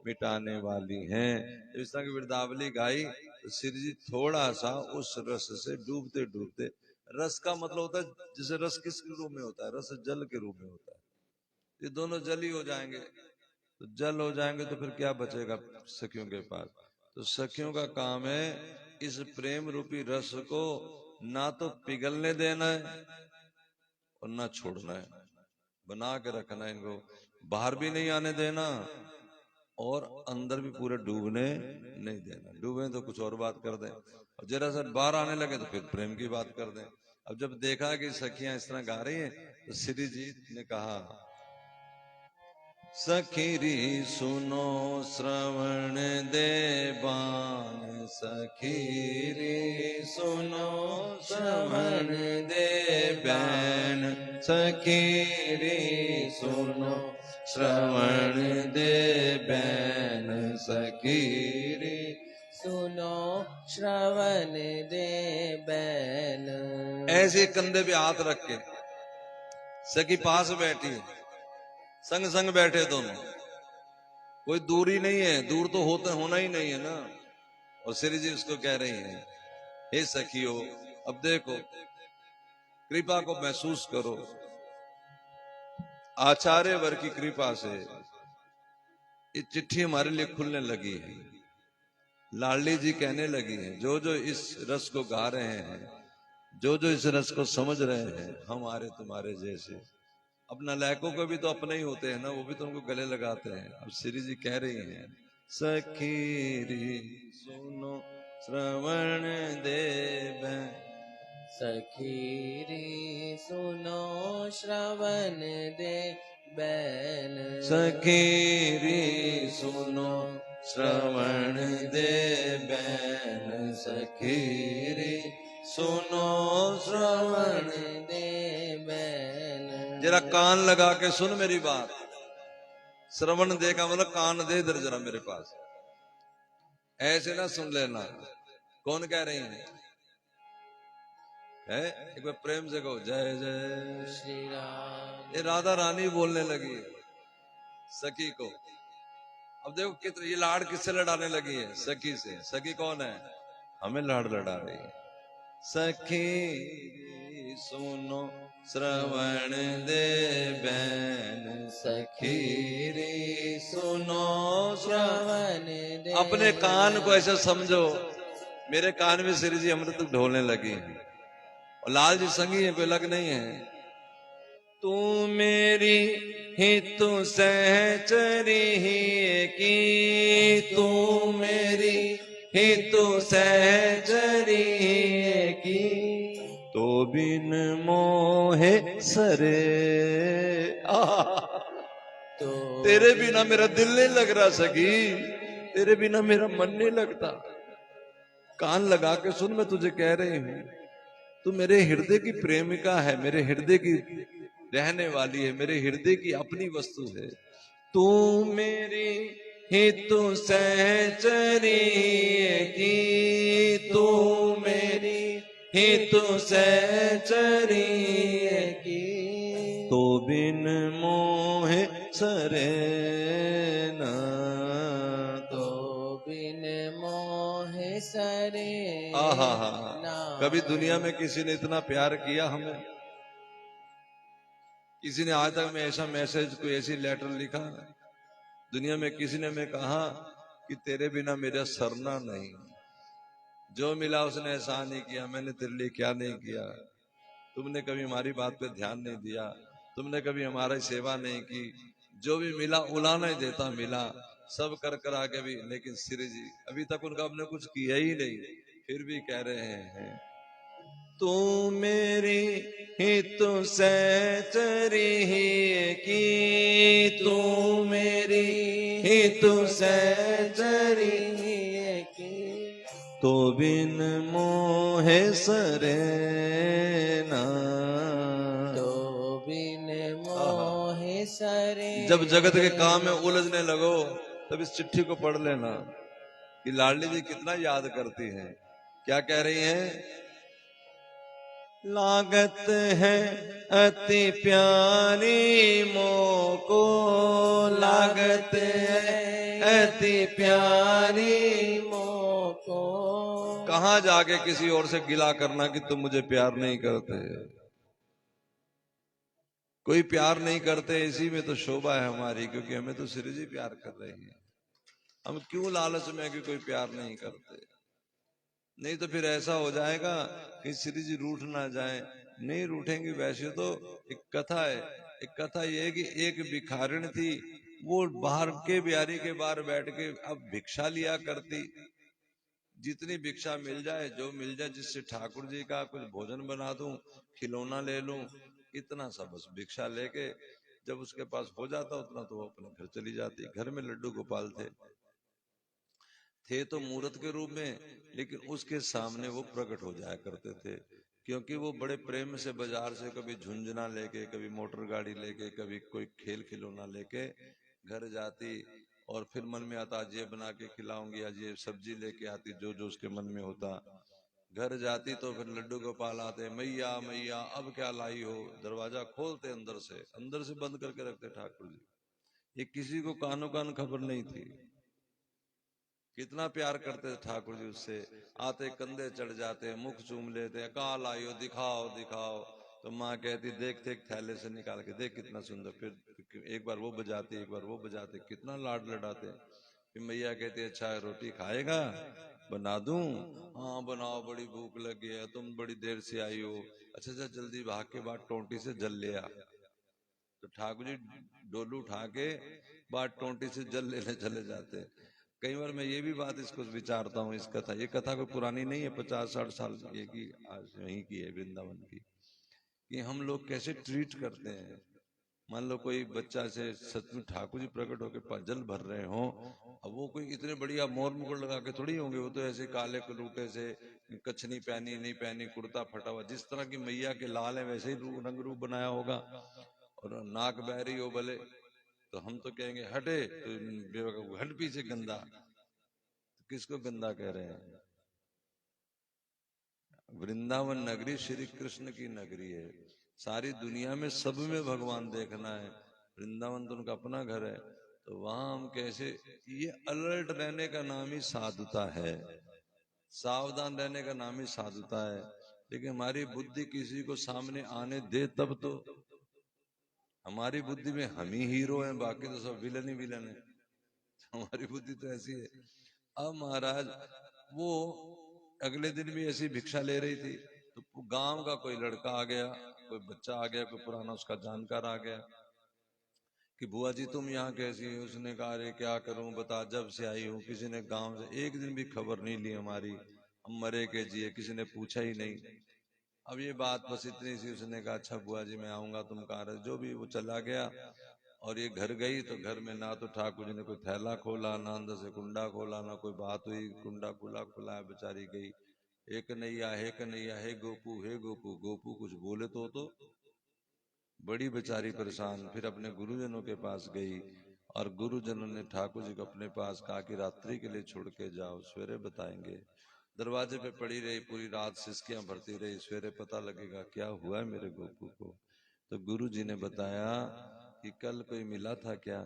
मिटाने वाली हैं। जब इस तरह की वृद्धावली गाई तो श्री जी थोड़ा सा उस रस से डूबते डूबते, रस का मतलब होता है जैसे रस किस रूप में होता है, रस जल के रूप में होता है, ये दोनों जल ही हो जाएंगे, तो जल हो जाएंगे तो फिर क्या बचेगा सखियों के पास। तो सखियों का काम है इस प्रेम रूपी रस को ना तो पिघलने देना है और ना छोड़ना है, बना के रखना है, इनको बाहर भी नहीं आने देना और अंदर भी पूरे डूबने नहीं देना। डूबे तो कुछ और बात कर दें और जरा सा बाहर आने लगे तो फिर प्रेम की बात कर दें। अब जब देखा कि सखियां इस तरह गा रही हैं तो श्री जी ने कहा सखीरी सुनो श्रवण देवान, सखीरी सुनो श्रवण दे बैन, सखीरी सुनो श्रवण दे बैन, सखीरी सुनो श्रवण दे बैन। ऐसे कंधे पे हाथ रख के सखी पास बैठी है, संग संग बैठे दोनों, कोई दूरी नहीं है, दूर तो होना ही नहीं है ना। और श्री जी उसको कह रही हैं, हे सखियो, अब देखो, कृपा को महसूस करो, आचार्य वर की कृपा से ये चिट्ठी हमारे लिए खुलने लगी है। लाडली जी कहने लगी हैं, जो जो इस रस को गा रहे हैं, जो जो इस रस को समझ रहे हैं, हमारे तुम्हारे जैसे, अपना लायकों को भी तो अपने ही होते हैं ना, वो भी तो उनको गले लगाते हैं। अब श्री जी कह रही हैं, सखीरी सुनो श्रवण देव, सखीरी सुनो श्रवण दे बैन, सखीरी सुनो श्रवण दे बैन, सखीरी सुनो श्रवण। दे बैन। जरा कान लगा के सुन मेरी बात। श्रवण दे का मतलब कान दे इधर जरा मेरे पास, ऐसे ना सुन लेना। कौन कह रही है? एक बार प्रेम से कहो, जय जय श्री राम। ये राधा रानी बोलने लगी है सखी को। अब देखो कितने ये लाड़ किससे लड़ाने लगी है? सखी से। सखी कौन है? हमें लाड़ लड़ा रही है। सखी सुनो श्रवण दे बैन, सखीरी सुनो श्रवण दे। अपने कान को ऐसे समझो, मेरे कान में श्री जी अमृत ढोलने लगी है, और लाल जी संगी है, कोई अलग नहीं है। तू मेरी ही तू सहचरी ही की, तू मेरी ही तू सहचरी ही की, तो बिन मोहे सरे। तो तेरे बिना मेरा दिल नहीं लग रहा सखी, तेरे बिना मेरा मन नहीं लगता। कान लगा के सुन, मैं तुझे कह रही हूं, तू मेरे हृदय की प्रेमिका है, मेरे हृदय की रहने वाली है, मेरे हृदय की अपनी वस्तु है। तू मेरी ही तू सहचरी की, तू मेरी ही तू सहचरी की, तो बिन मोहे सरे ना। तो बिन मोह सरे आहा, ना। कभी दुनिया में किसी ने इतना प्यार किया हमें? किसी ने आज तक में ऐसा मैसेज, कोई ऐसी लेटर लिखा? दुनिया में किसी ने मैं कहा कि तेरे बिना मेरा सरना नहीं? जो मिला उसने एहसान नहीं किया, मैंने तेरे लिए क्या नहीं किया। तुमने कभी हमारी बात पे ध्यान नहीं दिया, तुमने कभी हमारी सेवा नहीं की। जो भी मिला उला नहीं देता मिला, सब कर कर आके भी। लेकिन श्री जी अभी तक उनका हमने कुछ किया ही नहीं, फिर भी कह रहे हैं, तू मेरी ही तू सहचरी ही की, तू मेरी ही तू सहचरी की, तो बिन मोहे सरे ना। तो बिन मोह सरे। जब जगत के काम में उलझने लगो, तब इस चिट्ठी को पढ़ लेना कि लाडली जी कितना याद करती हैं। क्या कह रही हैं? लागत है अति प्यारी मोको, लागत है अति प्यारी मोको। कहाँ जाके किसी और से गिला करना कि तुम मुझे प्यार नहीं करते। कोई प्यार नहीं करते, इसी में तो शोभा है हमारी, क्योंकि हमें तो श्री जी प्यार कर रहे हैं। हम क्यों लालच में कि कोई प्यार नहीं करते? नहीं तो फिर ऐसा हो जाएगा कि श्री जी रूठ ना जाए। नहीं रूठेंगे। वैसे तो एक कथा है, एक कथा ये है कि एक भिखारिण थी, वो बाहर के बिहारी के बाहर बैठ के अब भिक्षा लिया करती। जितनी भिक्षा मिल जाए, जो मिल जाए, जिससे ठाकुर जी का कुछ भोजन बना दूं, खिलौना ले लूं, इतना सा बस भिक्षा लेके जब उसके पास हो जाता उतना तो वो अपने घर चली जाती। घर में लड्डू गोपाल थे तो मूर्त के रूप में, लेकिन उसके सामने वो प्रकट हो जाया करते थे, क्योंकि वो बड़े प्रेम से बाजार से कभी झुंझुना लेके, कभी मोटर गाड़ी लेके, कभी कोई खेल खिलौना लेके घर जाती, और फिर मन में आता आज ये बना के खिलाऊंगी, आज ये सब्जी लेके आती, जो जो उसके मन में होता। घर जाती तो फिर लड्डू गोपाल आते, मैया मैया अब क्या लाई हो। दरवाजा खोलते, अंदर से बंद करके रखते ठाकुर जी। ये किसी को कानो कान खबर नहीं थी। कितना प्यार करते थे ठाकुर जी उससे। आते कंधे चढ़ जाते, मुख चूम लेते, काल आयो दिखाओ दिखाओ। तो माँ कहती देख देख थैले से निकाल के देख कितना सुंदर। फिर एक बार वो बजाते, एक बार वो बजाते, कितना लाड लड़ाते। फिर मैया कहती अच्छा रोटी खाएगा, बना दूं? हाँ बनाओ, बड़ी भूख लगी है, तुम बड़ी देर से आई हो। अच्छा अच्छा जल्दी भाग के बाद टोंटी से जल ले आ। तो ठाकुर जी डोलू उठा के बाद टोंटी से जल लेने चले जाते। कई बार मैं ये भी बात इसको विचारता हूँ, इस कथा, ये कथा कोई पुरानी नहीं है, 50-60 साल ये की आज यहीं की है वृंदावन की, कि हम लोग कैसे ट्रीट करते हैं। मान लो कोई बच्चा से सचमुच ठाकुर जी प्रकट होकर जल भर रहे हो, अब वो कोई इतने बढ़िया मोर मुकुट लगा के थोड़ी होंगे, वो तो ऐसे काले कलूटे से, कछनी पहनी नहीं पहनी, कुर्ता फटा हुआ, जिस तरह की मैया के लाल है वैसे ही रंग रूप बनाया होगा, और नाक बहरी हो भले, तो हम तो कहेंगे हटे, तो बेवकूफ हट पीछे गंदा। तो किसको गंदा कह रहे हैं? वृंदावन नगरी श्री कृष्ण की नगरी है। सारी दुनिया में सब में भगवान देखना है, वृंदावन तो उनका अपना घर है। तो वहां हम कैसे, ये अलर्ट रहने का नाम ही साधुता है, सावधान रहने का नाम ही साधुता है। लेकिन हमारी बुद्धि किसी को सामने आने दे तब तो, हमारी बुद्धि में हम ही हीरो हैं, बाकी तो सब विलन ही विलन है। हमारी बुद्धि तो ऐसी है। अब महाराज वो अगले दिन भी ऐसी भिक्षा ले रही थी, तो गांव का कोई लड़का आ गया, कोई बच्चा आ गया, कोई पुराना उसका जानकार आ गया कि बुआ जी तुम यहाँ कैसी हो। उसने कहा अरे क्या करूं बता, जब से आई हूँ किसी ने गांव से एक दिन भी खबर नहीं ली हमारी, हम मरे के जिए किसी ने पूछा ही नहीं। अब ये बात बस इतनी सी, उसने कहा अच्छा बुआ जी मैं आऊंगा, तुम कहाँ रहे, जो भी, वो चला गया। और ये घर गई तो घर में ना तो ठाकुर जी ने कोई थैला खोला, ना अंदर से कुंडा खोला, ना कोई बात हुई, कुंडा खुला खुला है, बेचारी गई। हे कन्हैया हे कन्हैया, हे गोपू हे गोपू, गोपू कुछ बोले तो बड़ी बेचारी परेशान। फिर अपने गुरुजनों के पास गई, और गुरुजनों ने ठाकुर जी को अपने पास कहा कि रात्रि के लिए छोड़ के जाओ, सवेरे बताएंगे। दरवाजे पे पड़ी रही, पूरी रात सिसकियां भरती रही, सवेरे पता लगेगा क्या हुआ है मेरे गोपू को। तो गुरु जी ने बताया कि कल कोई मिला था क्या?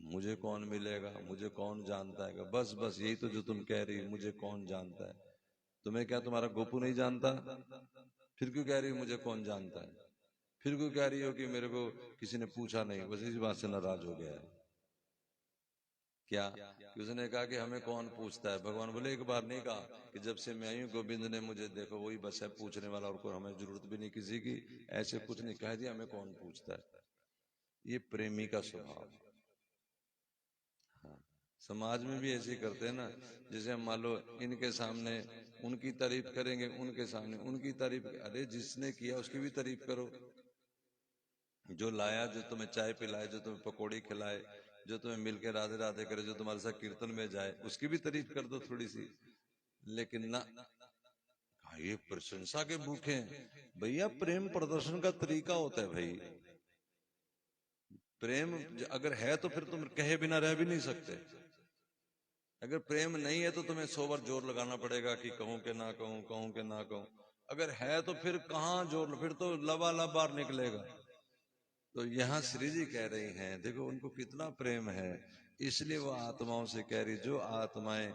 मुझे कौन मिलेगा, मुझे कौन जानता है? बस बस यही तो जो तुम कह रही, मुझे कौन जानता है? तुम्हें क्या तुम्हारा गोपू नहीं जानता? फिर क्यों कह रही हो मुझे कौन जानता है? फिर क्यों कह रही हो कि मेरे को किसी ने पूछा नहीं? बस इसी बात से नाराज हो गया है क्या? कि उसने कहा कि हमें कौन पूछता है। भगवान बोले एक बार नहीं कहा कि जब से मैं आई हूं गोविंद ने मुझे देखो वही बस है पूछने वाला, और कोई हमें जरूरत भी नहीं किसी की, ऐसे कुछ नहीं कह दिया, हमें कौन पूछता है। ये प्रेमी का स्वभाव। हाँ, समाज में भी ऐसे ही करते हैं ना। जैसे हम मान लो इनके सामने उनकी तारीफ करेंगे, उनके सामने उनकी तारीफ, अरे जिसने किया उसकी भी तारीफ करो। जो लाया, जो तुम्हें चाय पिलाए, जो तुम्हें पकौड़ी खिलाए, जो तुम्हें मिलकर राधे राधे करे, जो तुम्हारे साथ कीर्तन में जाए, उसकी भी तारीफ कर दो थोड़ी सी। लेकिन ना, हाँ, ये प्रशंसा के भूखे हैं भैया। प्रेम प्रदर्शन का तरीका होता है भाई। प्रेम अगर है तो फिर तुम कहे बिना रह भी नहीं सकते। अगर प्रेम नहीं है तो तुम्हें 100 बार जोर लगाना पड़ेगा कि कहूं कि ना कहूं, कहूं कि ना कहूं। अगर है तो फिर कहाँ जोर, फिर तो लबालब बार निकलेगा। तो यहाँ श्री जी कह रही हैं, देखो उनको कितना प्रेम है, इसलिए वो आत्माओं से कह रही, जो आत्माएं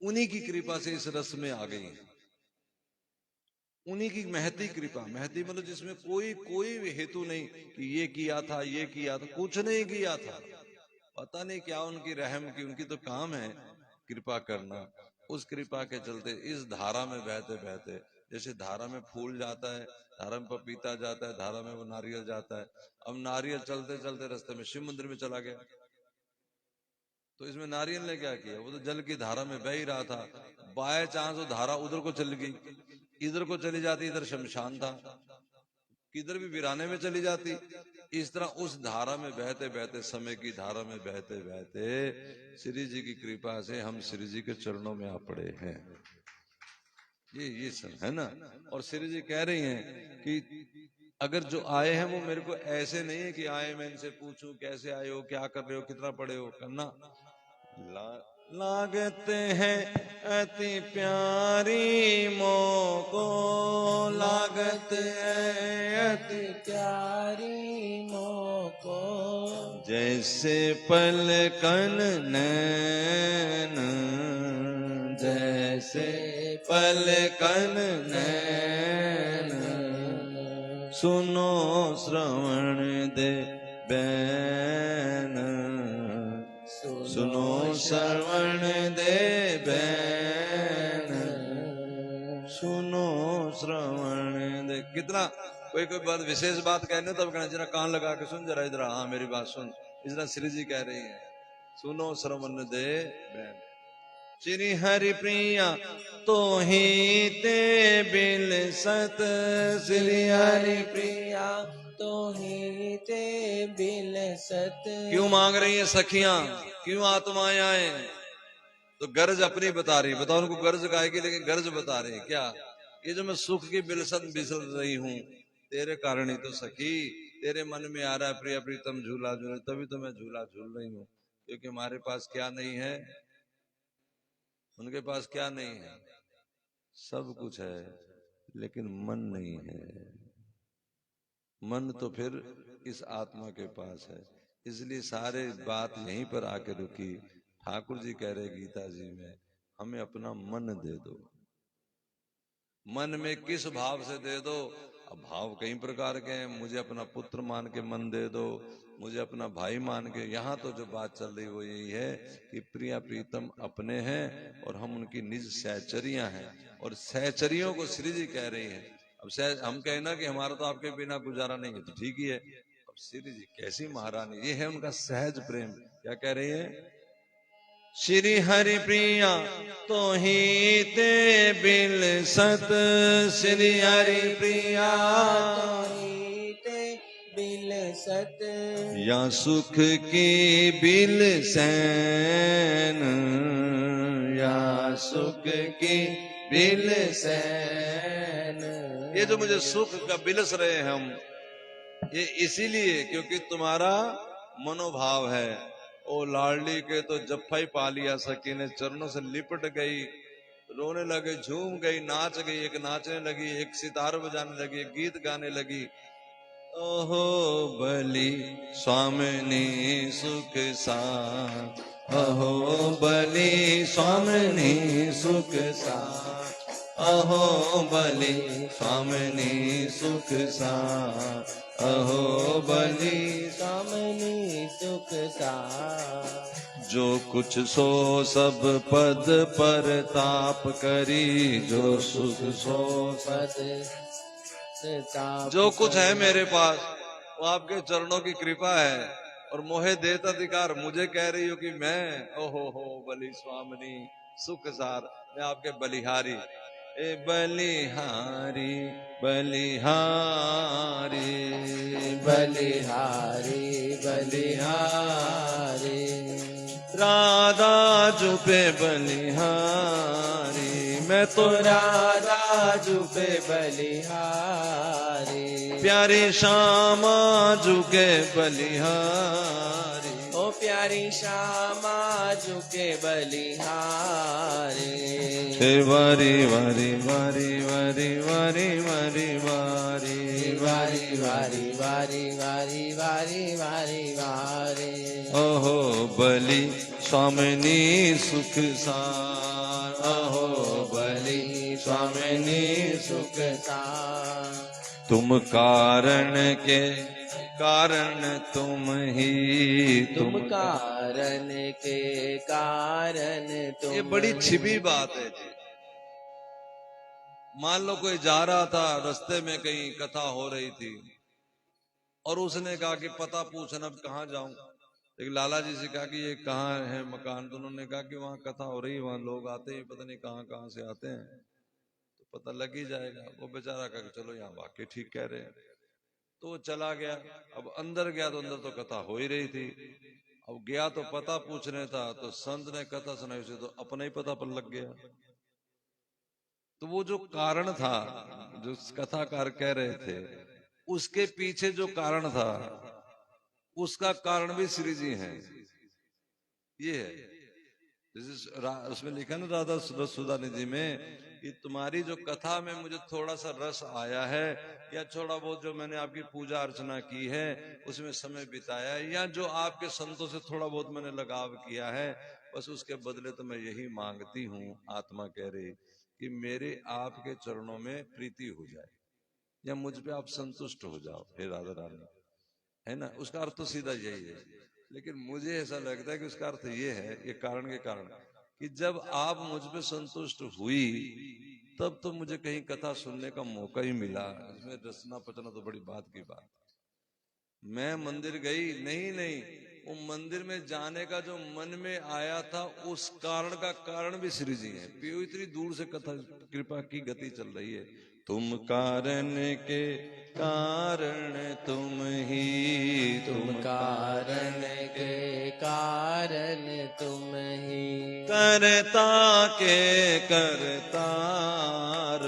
उन्हीं की कृपा से इस रस में आ गई हैं, उन्हीं की महती कृपा। महती मतलब जिसमें कोई कोई हेतु नहीं कि ये किया था ये किया था, कुछ नहीं किया था, पता नहीं क्या उनकी रहम की, उनकी तो काम है कृपा करना। उस कृपा के चलते इस धारा में बहते बहते, जैसे धारा में फूल जाता है, धारा में पपीता जाता है, धारा में वो नारियल जाता है। अब नारियल चलते चलते रास्ते में शिव मंदिर में चला गया, तो इसमें नारियल ने क्या किया? वो तो जल की धारा में बह ही रहा था, बाय चांस वो धारा उधर को चली गई, इधर को चली जाती, इधर शमशान था, किधर भी वीराने में चली जाती। इस तरह उस धारा में बहते बहते, समय की धारा में बहते बहते, श्री जी की कृपा से हम श्री जी के चरणों में आ पड़े हैं। ये सब है ना। और श्री जी कह रही हैं कि अगर जो आए हैं वो मेरे को ऐसे नहीं है कि आए मैं इनसे पूछूं कैसे आए हो, क्या कर रहे हो, कितना पढ़े हो, करना लागते हैं अति प्यारी मोको, लागते हैं अति प्यारी मोको, जैसे पलकन नैन, जैसे पलकन नैन, सुनो श्रवण दे बैन, सुनो श्रवण दे बैन, सुनो श्रवण दे। कितना कोई कोई बात विशेष बात कहने तब कहना जरा कान लगा के सुन, जरा इधर हाँ मेरी बात सुन। इस तरह श्री जी कह रही हैं, सुनो श्रवण दे बैन। श्री हरि प्रिया तो ही ते बिल सत, श्री हरि प्रिया तो ही ते बिल सत। क्यों मांग रही है सखियां, क्यों आत्माएं आए? तो गर्ज अपनी बता रही, बताओ उनको गर्ज गाएगी, लेकिन गर्ज बता रही क्या? ये जो मैं सुख की बिलसन बिसल रही हूं, तेरे कारण ही तो सखी। तेरे मन में आ रहा है प्रिय प्रीतम झूला झूले, तभी तो मैं झूला झूल रही हूँ। क्योंकि हमारे पास क्या नहीं है, उनके पास क्या नहीं है? सब कुछ है, लेकिन मन नहीं है। मन तो फिर इस आत्मा के पास है। इसलिए सारे बात यहीं पर आके रुकी। ठाकुर जी कह रहे गीता जी में, हमें अपना मन दे दो। मन में किस भाव से दे दो? अब भाव कई प्रकार के हैं। मुझे अपना पुत्र मान के मन दे दो, मुझे अपना भाई मान के। यहाँ तो जो बात चल रही वो यही है कि प्रिया प्रीतम अपने हैं और हम उनकी निज सहचरियां हैं। और सहचरियों को श्री जी कह रही हैं। अब हम कहना कि हमारा तो आपके बिना गुजारा नहीं है, तो ठीक ही है। अब श्री जी कैसी महारानी, ये है उनका सहज प्रेम। क्या कह रही है? श्री हरि प्रिया तो ही ते बिल सत, श्री हरि प्रिया तो ही ते बिल सत। या सुख की बिल सैन, या सुख की बिल सैन। ये जो मुझे सुख का बिलस रहे हैं हम, ये इसीलिए क्योंकि तुम्हारा मनोभाव है। ओ लाडली के तो जफ्फा ही पा लिया, सखी ने चरणों से लिपट गई, रोने लगे, झूम गई, नाच गई। एक नाचने लगी, एक सितार बजाने लगी, एक गीत गाने लगी। ओहो बलि स्वामिनी सुख सा, अहो बलि स्वामिनी सुख सा, अहो बलि स्वामिनी सुख सा, अहो बलि स्वामिनी सुख सा। जो कुछ सो सब पद पर ताप करी, जो सुख सो पद ताप। जो कुछ है मेरे पास वो आपके चरणों की कृपा है। और मोहे देत अधिकार, मुझे कह रही हो कि मैं ओहो बलि स्वामिनी सुख सार, मैं आपके बलिहारी। ए बलिहारी बलिहारी बलिहारी बलिहारी। राधा जुपे बलिहारी, मैं तो राधा जुपे बलिहारी। प्यारी श्यामा जुके बलिहारी, ओ प्यारी श्यामा जुके बलिहारी। वारी वारी वारी वारी वारी वारी वारी वारी वारी वारी वारी वारी वारी वारी। ओहो बलि स्वामिनी सुख सार, अहो बलि स्वामिनी सुख सार। तुम कारण के कारण तुम ही, तुम कारण के कारण तुम। ये बड़ी छिपी बात है जी। मान लो कोई जा रहा था, रास्ते में कहीं कथा हो रही थी और उसने कहा कि पता पूछना अब कहाँ जाऊं। लेकिन लाला जी से कहा कि ये कहाँ है मकान, तो उन्होंने कहा कि वहां कथा हो रही है, वहां लोग आते हैं, पता नहीं कहाँ कहाँ से आते हैं, तो पता लग ही जाएगा। वो बेचारा कहा कि चलो यहाँ वाकई ठीक कह रहे हैं, तो वो चला गया। अब अंदर गया तो अंदर तो कथा हो ही रही थी। अब गया तो पता पूछने था, तो संत ने कथा सुनाई, उसे तो अपना ही पता पर लग गया। तो वो जो कारण था, जो कथाकार कह रहे थे, उसके पीछे जो कारण था, उसका कारण भी श्री जी हैं। ये है उसमें लिखा ना राधा सुधा निधि में कि तुम्हारी जो कथा में मुझे थोड़ा सा रस आया है, या थोड़ा बहुत जो मैंने आपकी पूजा अर्चना की है उसमें समय बिताया है, या जो आपके संतों से थोड़ा बहुत मैंने लगाव किया है, बस उसके बदले तो मैं यही मांगती हूँ। आत्मा कह रही कि मेरे आपके चरणों में प्रीति हो जाए, या मुझ पे आप संतुष्ट हो जाओ, हे राधा रानी, है ना। उसका अर्थ तो सीधा यही है, लेकिन मुझे ऐसा लगता है कि उसका अर्थ ये है, ये कारण के कारण, कि जब आप मुझ पे संतुष्ट हुई तब तो मुझे कहीं कथा सुनने का मौका ही मिला। इसमें रचना पचना तो बड़ी बात की बात। मैं मंदिर गई नहीं, नहीं, वो मंदिर में जाने का जो मन में आया था उस कारण का कारण भी श्री जी है। पियो इतनी दूर से कथा कृपा की गति चल रही है। तुम कारण के कारण तुम ही, तुम कारण के कारण तुम ही, करता के करतार,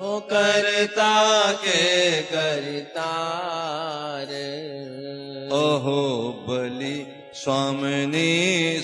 हो करता के करतार। अहो बलि स्वामिनी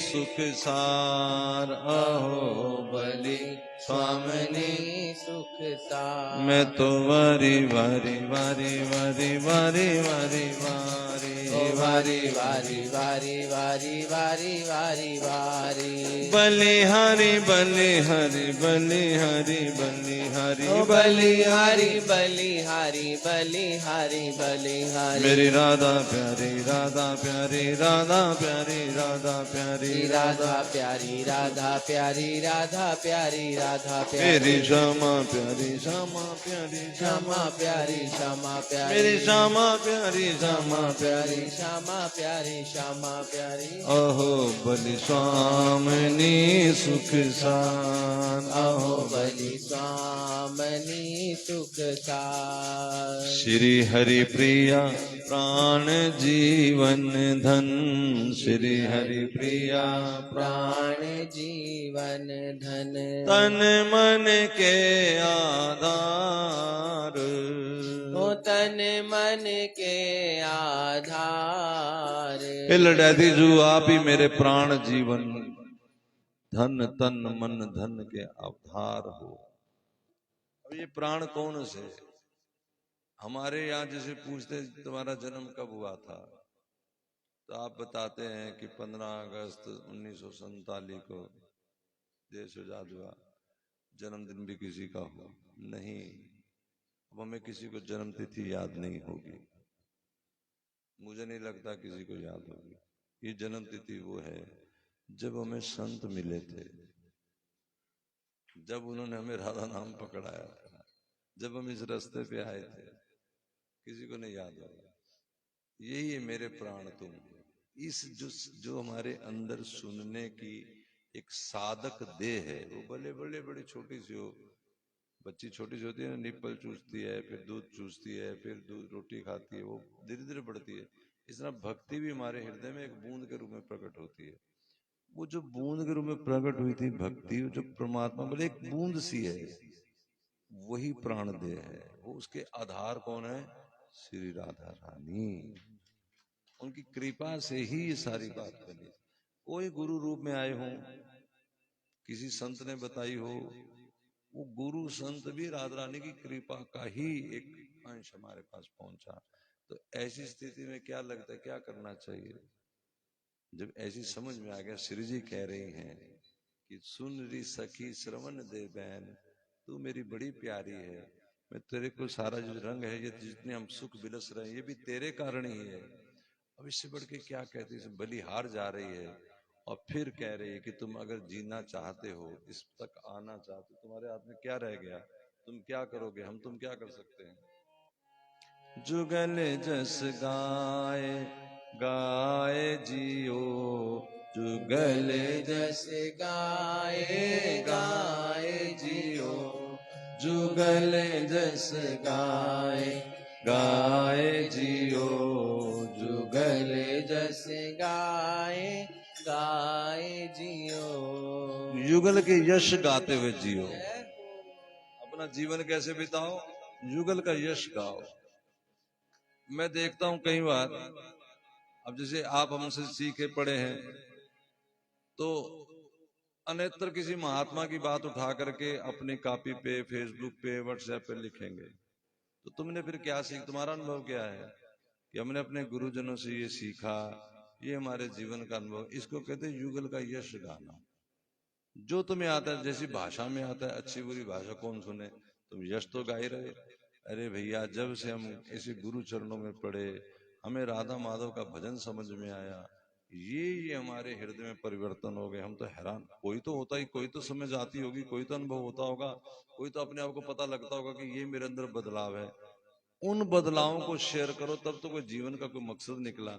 सुख सार, अहो बलि स्वामिनी सुख सार। मैं तो वारी वारी वारी वारी वारी वारी वारी ओ वारी वारी वारी वारी वारी वारी वारी, बलिहारी बलिहारी बलिहारी बलिहारी ओ बलिहारी बलिहारी बलिहारी बलिहारी। मेरी राधा प्यारी राधा प्यारी राधा प्यारी राधा प्यारी राधा प्यारी राधा प्यारी राधा प्यारी राधा प्यारी। मेरी श्यामा प्यारी श्यामा प्यारी श्यामा प्यारी श्यामा प्यारी, मेरी श्यामा प्यारी श्यामा प्यारी श्यामा प्यारी श्यामा प्यारी। अहो बलि स्वामिनी सुख सान, अहो बलि स्वामिनी सुख सार। श्री हरि प्रिया प्राण जीवन धन, श्री हरि प्रिया प्राण जीवन धन, तन मन के आधार, ओ तन मन के आधार। लडैती जू आप ही मेरे प्राण जीवन धन, तन मन धन के आधार हो। अब ये प्राण कौन से? हमारे यहाँ जैसे पूछते तुम्हारा जन्म कब हुआ था, तो आप बताते हैं कि 15 अगस्त 1947 को देश आजाद हुआ। जन्मदिन भी किसी का हो नहीं, अब हमें किसी को जन्म तिथि याद नहीं होगी, मुझे नहीं लगता किसी को याद होगी। ये जन्म तिथि वो है जब हमें संत मिले थे, जब उन्होंने हमें राधा नाम पकड़ाया था, जब हम इस रास्ते पे आए थे, किसी को नहीं याद होगा। यही है मेरे प्राण तुम। इस जो हमारे अंदर सुनने की एक साधक देह है, वो भले भले बड़ी छोटी सी हो, बच्ची छोटी सी होती है ना, निप्पल चूसती है, फिर दूध चूसती है, फिर दूध रोटी खाती है, वो धीरे धीरे बढ़ती है। इस तरह भक्ति भी हमारे हृदय में एक बूंद के रूप में प्रकट होती है। वो जो बूंद के रूप में प्रकट हुई थी भक्ति, जो परमात्मा बोले एक बूंद सी है, वही प्राण देह है। वो उसके आधार कौन है? श्री राधा रानी। उनकी कृपा से ही ये सारी बात बनी। कोई गुरु रूप में आए हो, किसी संत ने बताई हो, वो गुरु संत भी राधा रानी की कृपा का ही एक अंश हमारे पास पहुंचा। तो ऐसी स्थिति में क्या लगता है, क्या करना चाहिए? जब ऐसी समझ में आ गया, श्री जी कह रही हैं कि सुन री सखी श्रवण दे बहन, तू मेरी बड़ी प्यारी है, मैं तेरे को सारा जो रंग है, ये जितने हम सुख बिलस रहे हैं, ये भी तेरे कारण ही है। अब इससे बढ़ के क्या कहती है? बलिहार जा रही है और फिर कह रही है कि तुम अगर जीना चाहते हो, इस तक आना चाहते हो, तुम्हारे हाथ में क्या रह गया? तुम क्या करोगे? हम तुम क्या कर सकते हैं? जुगल जस गाय गाय जियो, जुगल जस गाए गाए जियो, जुगल जस गाय गाय जियो, जुगल जस गाए गाए जियो। युगल के यश गाते हुए जियो। अपना जीवन कैसे बिताओ? युगल का यश गाओ। मैं देखता हूं कई बार, अब जैसे आप हमसे सीखे पड़े हैं, तो अन्यत्र किसी महात्मा की बात उठा करके अपनी कॉपी पे, फेसबुक पे, व्हाट्सएप पे लिखेंगे, तो तुमने फिर क्या सीख, तुम्हारा अनुभव क्या है कि हमने अपने गुरुजनों से ये सीखा, ये हमारे जीवन का अनुभव। इसको कहते हैं युगल का यश गाना। जो तुम्हें आता है, जैसी भाषा में आता है, अच्छी बुरी भाषा कौन सुने, तुम यश तो गा ही रहे। अरे भैया, जब से हम इसी गुरु चरणों में पड़े, हमें राधा माधव का भजन समझ में आया, ये हमारे हृदय में परिवर्तन हो गए। हम तो हैरान, कोई तो होता ही, कोई तो समझ आती होगी, कोई तो अनुभव होता होगा, कोई तो अपने आप को पता लगता होगा कि ये मेरे अंदर बदलाव है। उन बदलावों को शेयर करो, तब तो कोई जीवन का कोई मकसद निकला।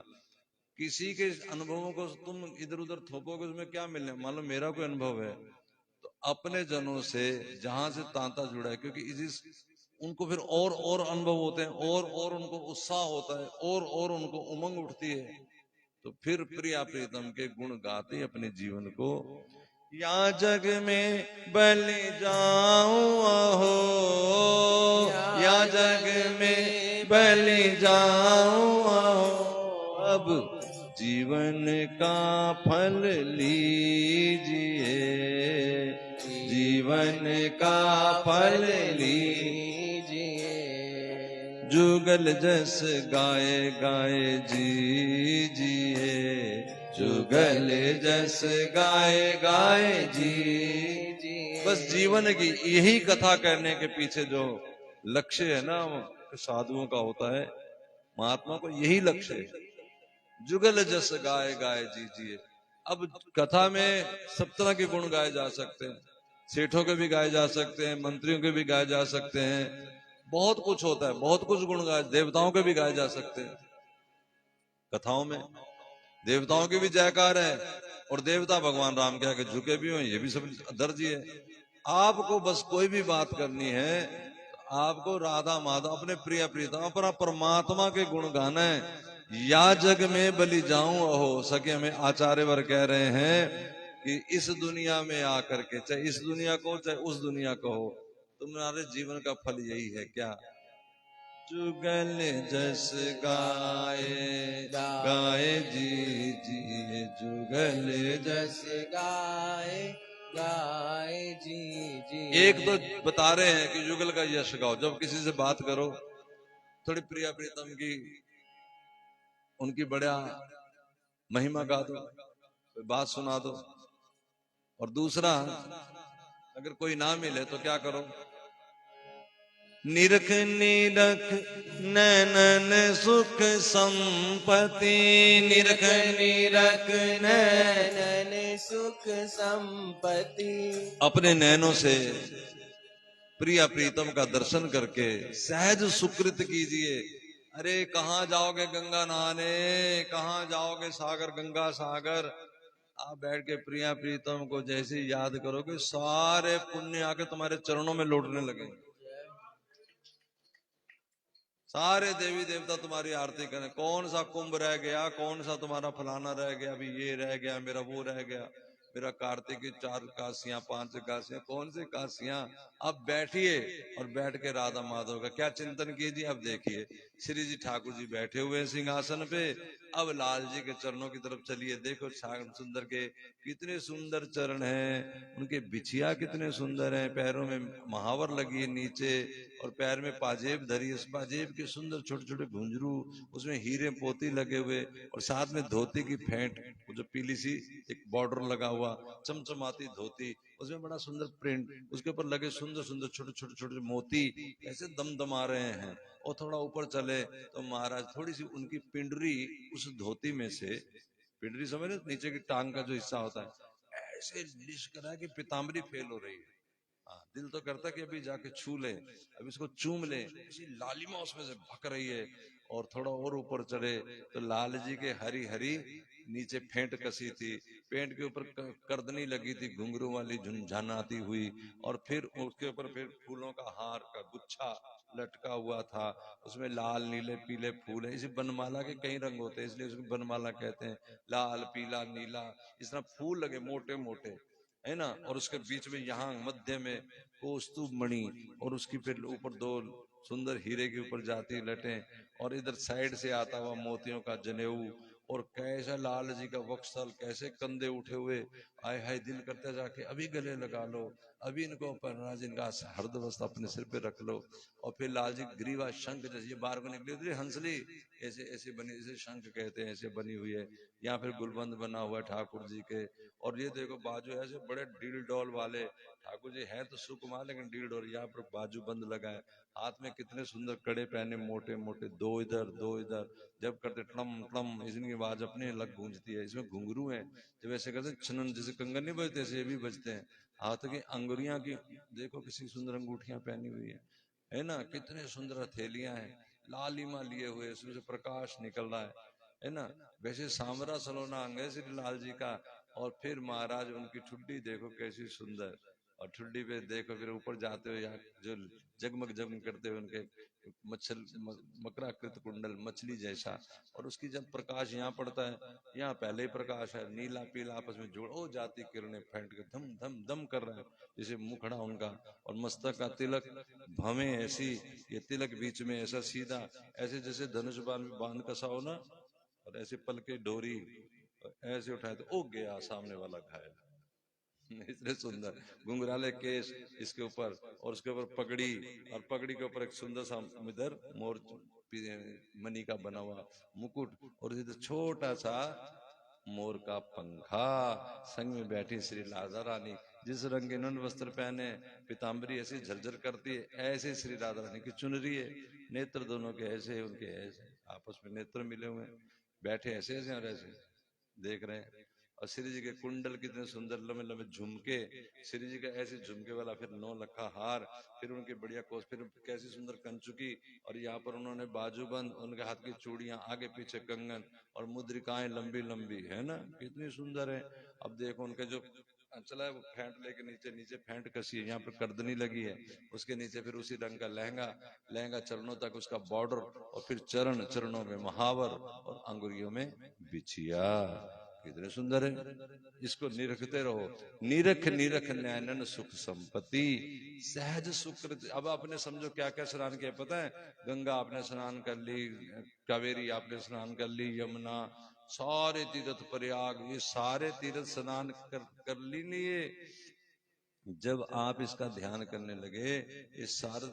किसी के अनुभवों को तुम इधर उधर थोपोगे, उसमें क्या मिलने। मान लो मेरा कोई अनुभव है, तो अपने जनों से जहां से तांता जुड़ा है, क्योंकि इसी उनको फिर और अनुभव होते हैं, और उनको उत्साह होता है, और उनको उमंग उठती है, तो फिर प्रिया प्रीतम के गुण गाते अपने जीवन को। या जग में बलि जाऊं अहो, या जग में बलि जाऊं अहो, अब जीवन का फल लीजिए, जीवन का फल लीजिए। जुगल जस गाए गाए जीजिए, जुगल जस गाए गाए जी। बस जीवन की यही कथा करने के पीछे जो लक्ष्य है ना, साधुओं का होता है, महात्मा को यही लक्ष्य है। जुगल जस गाए गाए जीजिए। अब कथा में सब तरह के गुण गाए जा सकते हैं, सेठों के भी गाए जा सकते हैं, मंत्रियों के भी गाए जा सकते हैं, बहुत कुछ होता है, बहुत कुछ गुण गाए, देवताओं के भी गाए जा सकते हैं। कथाओं में देवताओं की भी जयकार है, और देवता भगवान राम के आगे झुके भी हुए, ये भी सब दर्ज ही है। आपको बस कोई भी बात करनी है, तो आपको राधा माधव, अपने प्रिय प्रीतम, अपना परमात्मा के गुण गाना है। या जग में बलि जाऊं अहो, सके हमें आचार्य वर कह रहे हैं कि इस दुनिया में आकर के, चाहे इस दुनिया को चाहे उस दुनिया को हो, तुम्हारे जीवन का फल यही है क्या? जुगल जस गाए गाए जी, जुगल जस गाए गाए जी। एक तो बता रहे हैं कि जुगल का यश गाओ। जब किसी से बात करो, थोड़ी प्रिया प्रीतम की, उनकी बढ़िया महिमा गा दो, कोई बात सुना दो। और दूसरा, अगर कोई ना मिले तो क्या करो? निरख निरख नैनन सुख संपत्ति, निरख निरख नैनन सुख संपत्ति। अपने नैनों से प्रिया प्रीतम का दर्शन करके सहज सुकृत कीजिए। अरे कहाँ जाओगे गंगा नहाने, कहाँ जाओगे सागर, गंगा सागर, आप बैठ के प्रिया प्रीतम को जैसे याद करोगे, सारे पुण्य आके तुम्हारे चरणों में लौटने लगेंगे। सारे देवी देवता तुम्हारी आरती करें। कौन सा कुंभ रह गया, कौन सा तुम्हारा फलाना रह गया, अभी ये रह गया, मेरा वो रह गया, मेरा कार्तिक की 4 काशियां 5 काशियां, कौन से काशियां। अब बैठिए और बैठ के राधा माधव का क्या चिंतन कीजिए। अब देखिए श्री जी ठाकुर जी बैठे हुए हैं सिंहासन पे, अब लाल जी के चरणों की तरफ चलिए। देखो श्याम सुंदर के कितने सुंदर चरण हैं, उनके बिछिया कितने सुंदर हैं, पैरों में महावर लगी है नीचे, और पैर में पाजेब धरी, उस पाजेब के सुंदर छोटे छोटे घुंघरू, उसमें हीरे पोती लगे हुए, और साथ में धोती की फेंट, वो जो पीली सी एक बॉर्डर लगा हुआ, चमचमाती धोती, उसमें बड़ा सुंदर प्रिंट, उसके ऊपर लगे सुंदर सुंदर छोटे छोटे छोटे मोती, ऐसे दमदमा रहे हैं। और थोड़ा ऊपर चले तो महाराज थोड़ी सी उनकी पिंडरी उस धोती में से, पिंडरी समझ रहे, नीचे की टांग का जो हिस्सा होता है, ऐसे लिश्क रहा है कि पीताम्बरी फेल हो रही है। हाँ, दिल तो करता कि अभी जाके छू ले, अभी इसको चूम ले, ऐसी लालिमा उसमें से भक रही है। और थोड़ा और ऊपर चढ़े तो लाल जी के हरी हरी नीचे फेंट कसी थी, पेंट के ऊपर करदनी लगी थी घुंघरू वाली झुनझुनाती हुई, और फिर उसके ऊपर फिर फूलों का हार का गुच्छा लटका हुआ था, उसमें लाल नीले पीले फूल है। इसी बनमाला के कई रंग होते हैं, इसलिए उसको बनमाला कहते हैं। लाल पीला नीला इस तरह फूल लगे मोटे मोटे, है ना। और उसके बीच में यहाँ मध्य में कौस्तुभ मणि, और उसकी फिर ऊपर 2 सुंदर हीरे के ऊपर जाती लटें, और इधर साइड से आता हुआ मोतियों का जनेऊ, और कैसा लाल जी का वक्षस्थल, कैसे कंधे उठे हुए, हाय हाय दिल करता जाके अभी गले लगा लो, अभी इनको पहना जी, इनका हरदवस्त अपने सिर पे रख लो। और फिर लाल जी ग्रीवा शंख जैसे ये बाहर को निकली होती है हंसली, ऐसे ऐसे बनी, इसे शंख कहते हैं, ऐसे बनी हुई है। यहाँ फिर गुलबंद बना हुआ है ठाकुर जी के। और ये देखो बाजू ऐसे बड़े डील डॉल वाले ठाकुर जी हैं तो सुकुमार, लेकिन डील डॉल, यहाँ पर बाजू बंद लगा है। हाथ में कितने सुंदर कड़े पहने, मोटे मोटे, दो इधर दो इधर। जब करते टम टम, इसकी आवाज अपने अलग गूंजती है। इसमें घुंघरू है, जब ऐसे करते छनन, जैसे कंगन नहीं बजते ऐसे ये भी बजते हैं। हाथ की अंगुरियां की देखो, किसी सुंदर अंगूठियां पहनी हुई है ना, कितने सुंदर हथेलियां हैं, लालिमा लिए हुए, उसमें से प्रकाश निकल रहा है ना। वैसे सांवरा सलोना अंग है श्री लाल जी का। और फिर महाराज उनकी ठुड्डी देखो कैसी सुंदर, और ठुड्डी पे देखो फिर ऊपर जाते हुए यहाँ जो जगमग जगमग करते हुए उनके मकराकृत कुंडल मछली जैसा। और उसकी जब प्रकाश यहाँ पड़ता है, यहाँ पहले ही प्रकाश है, नीला पीला आपस में जोड़ ओ जाती किरणें फेंट के धम धम दम कर रहे हैं, जैसे मुखड़ा उनका। और मस्तक का तिलक भवे ऐसी, ये तिलक बीच में ऐसा सीधा, ऐसे जैसे धनुष बांध कसा हो ना, और ऐसे पल के डोरी ऐसे उठाए तो ओ गया सामने वाला घायल। इतने सुंदर घुंघराले केस इसके ऊपर, और उसके ऊपर पगड़ी, और पगड़ी के ऊपर एक सुंदर सा इधर मोर मणि का बना हुआ मुकुट, और इधर छोटा सा मोर का पंखा। संग में बैठी श्री राधा रानी, जिस रंग के इन्होंने वस्त्र पहने, पीताम्बरी ऐसी झरझर करती है, ऐसे श्री राधा रानी की चुनरी है। नेत्र दोनों के ऐसे, उनके ऐसे आपस में नेत्र मिले हुए, बैठे ऐसे ऐसे और ऐसे देख रहे हैं। और श्री जी के कुंडल कितने सुंदर, लंबे लंबे झुमके, श्री जी का ऐसे झुमके वाला, फिर 9 लखा हार, फिर उनके बढ़िया कोस, फिर कैसी सुंदर कंचुकी, और यहाँ पर उन्होंने बाजूबंद, उनके हाथ की चूड़ियां, आगे पीछे कंगन, और मुद्रिकाएं लंबी लंबी, है ना, कितनी सुंदर है। अब देखो उनके जो चला है वो फेंट लेके नीचे, नीचे फेंट कसी है, यहाँ पर करदनी लगी है, उसके नीचे फिर उसी रंग का लहंगा, लहंगा चरणों तक उसका बॉर्डर, और फिर चरण, चरणों में महावर, और अंगुरियों में बिछिया। कितने सुंदर है। इसको निरखते रहो, निरख निरख नैनन सुख संपत्ति, सहज सुकृत। अब आपने समझो क्या क्या स्नान किया पता है, गंगा आपने स्नान कर ली, कावेरी आपने स्नान कर ली, यमुना, सारे तीर्थ, प्रयाग, ये सारे तीर्थ स्नान कर लिए। जब आप इसका ध्यान करने लगे, ये सारे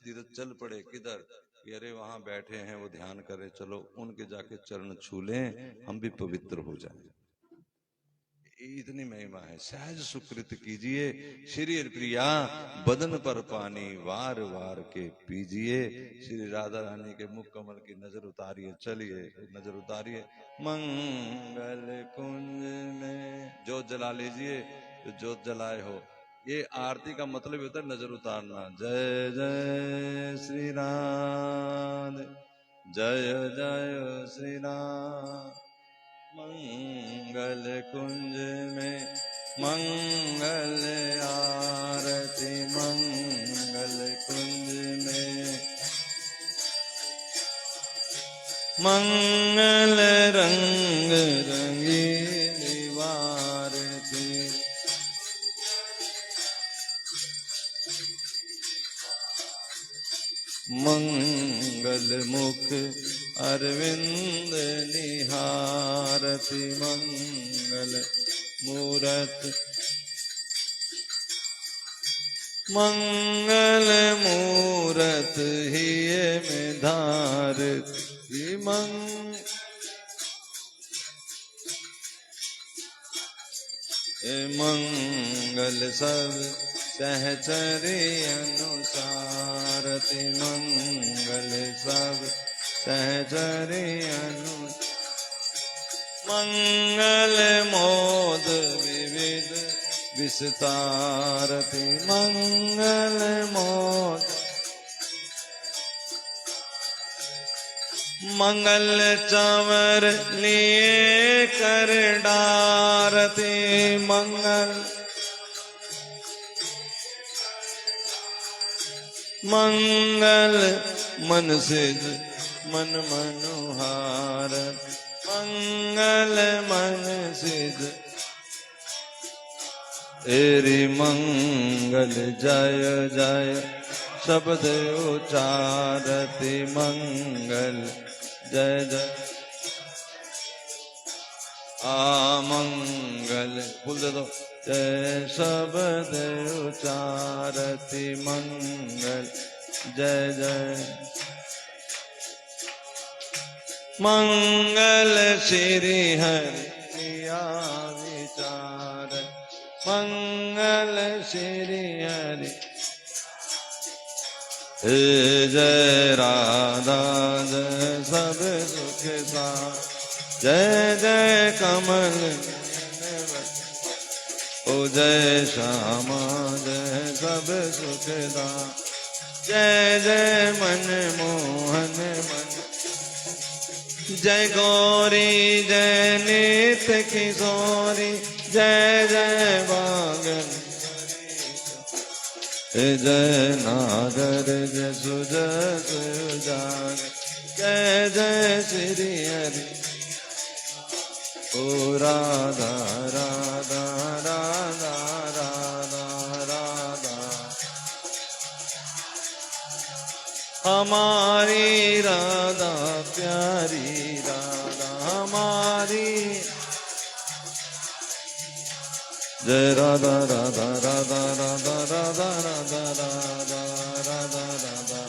तीर्थ चल पड़े किधर, अरे वहां बैठे हैं वो ध्यान करे, चलो उनके जाके चरण छू लें, हम भी पवित्र हो जाएं। इतनी महिमा है। सहज सुकृत कीजिए श्री प्रिया, बदन पर पानी वार वार के पीजिए। श्री राधा रानी के मुख कमल की नजर उतारिए, चलिए नजर उतारिए। मंगल कुंज में जोत जला लीजिए, जो जोत जलाए हो। ये आरती का मतलब होता है नजर उतारना। जय जय श्री राम, जय जय श्री राम। मंगल कुंज में मंगल आरती, मंगल कुंज में मंगल रंग रंगीली वारती। मंगल मुख अरविंद निहारति, मंगल मूरत, मंगल मूरत ही में धारति। मंगल सब सहचरी अनुसारति, मंगल सब सहचरी अनुसार। मंगल मोद विविध विस्तारति, मंगल मोद। मंगल चंवर लिए कर डारती, मंगल मंगल मन सिद्ध मन मनोहार, मंगल मन सिद्ध। तेरी मंगल जय जय शब्द उचारति, मंगल जय जय। आमंगल फूल दे दो। जय शब्द उचारति मंगल जय जय मंगल श्री हरि प्रिया विचार मंगल श्री हरि जय राधा जय सब सुख सा जय जय कमल ओ जय श्यामा जय सब सुखदा जय जय मन मोहन मन जय गौरी जय नित्य किशोरी जय जय बागन जय नागर जय सुजस सुजान जय जय श्री हरि ओ राधा राधा राधा राधा राधा हमारी राधा प्यारी राधा हमारी जय राधा राधा राधा राधा राधा राधा राधा राधा राधा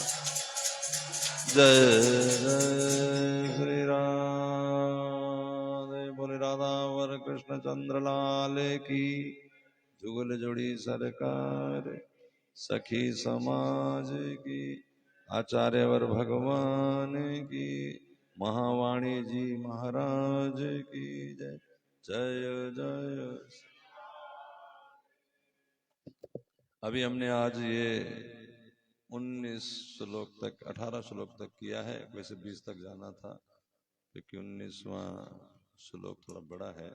जय जय श्री राधे बोले राधा वर कृष्ण चंद्र लाल की जुगल जोड़ी सरकार सखी समाज की आचार्यवर भगवान की महावाणी जी महाराज की जय जय जय। अभी हमने आज ये 19 श्लोक तक 18 श्लोक तक किया है, वैसे 20 तक जाना था क्योंकि 19वां श्लोक थोड़ा बड़ा है।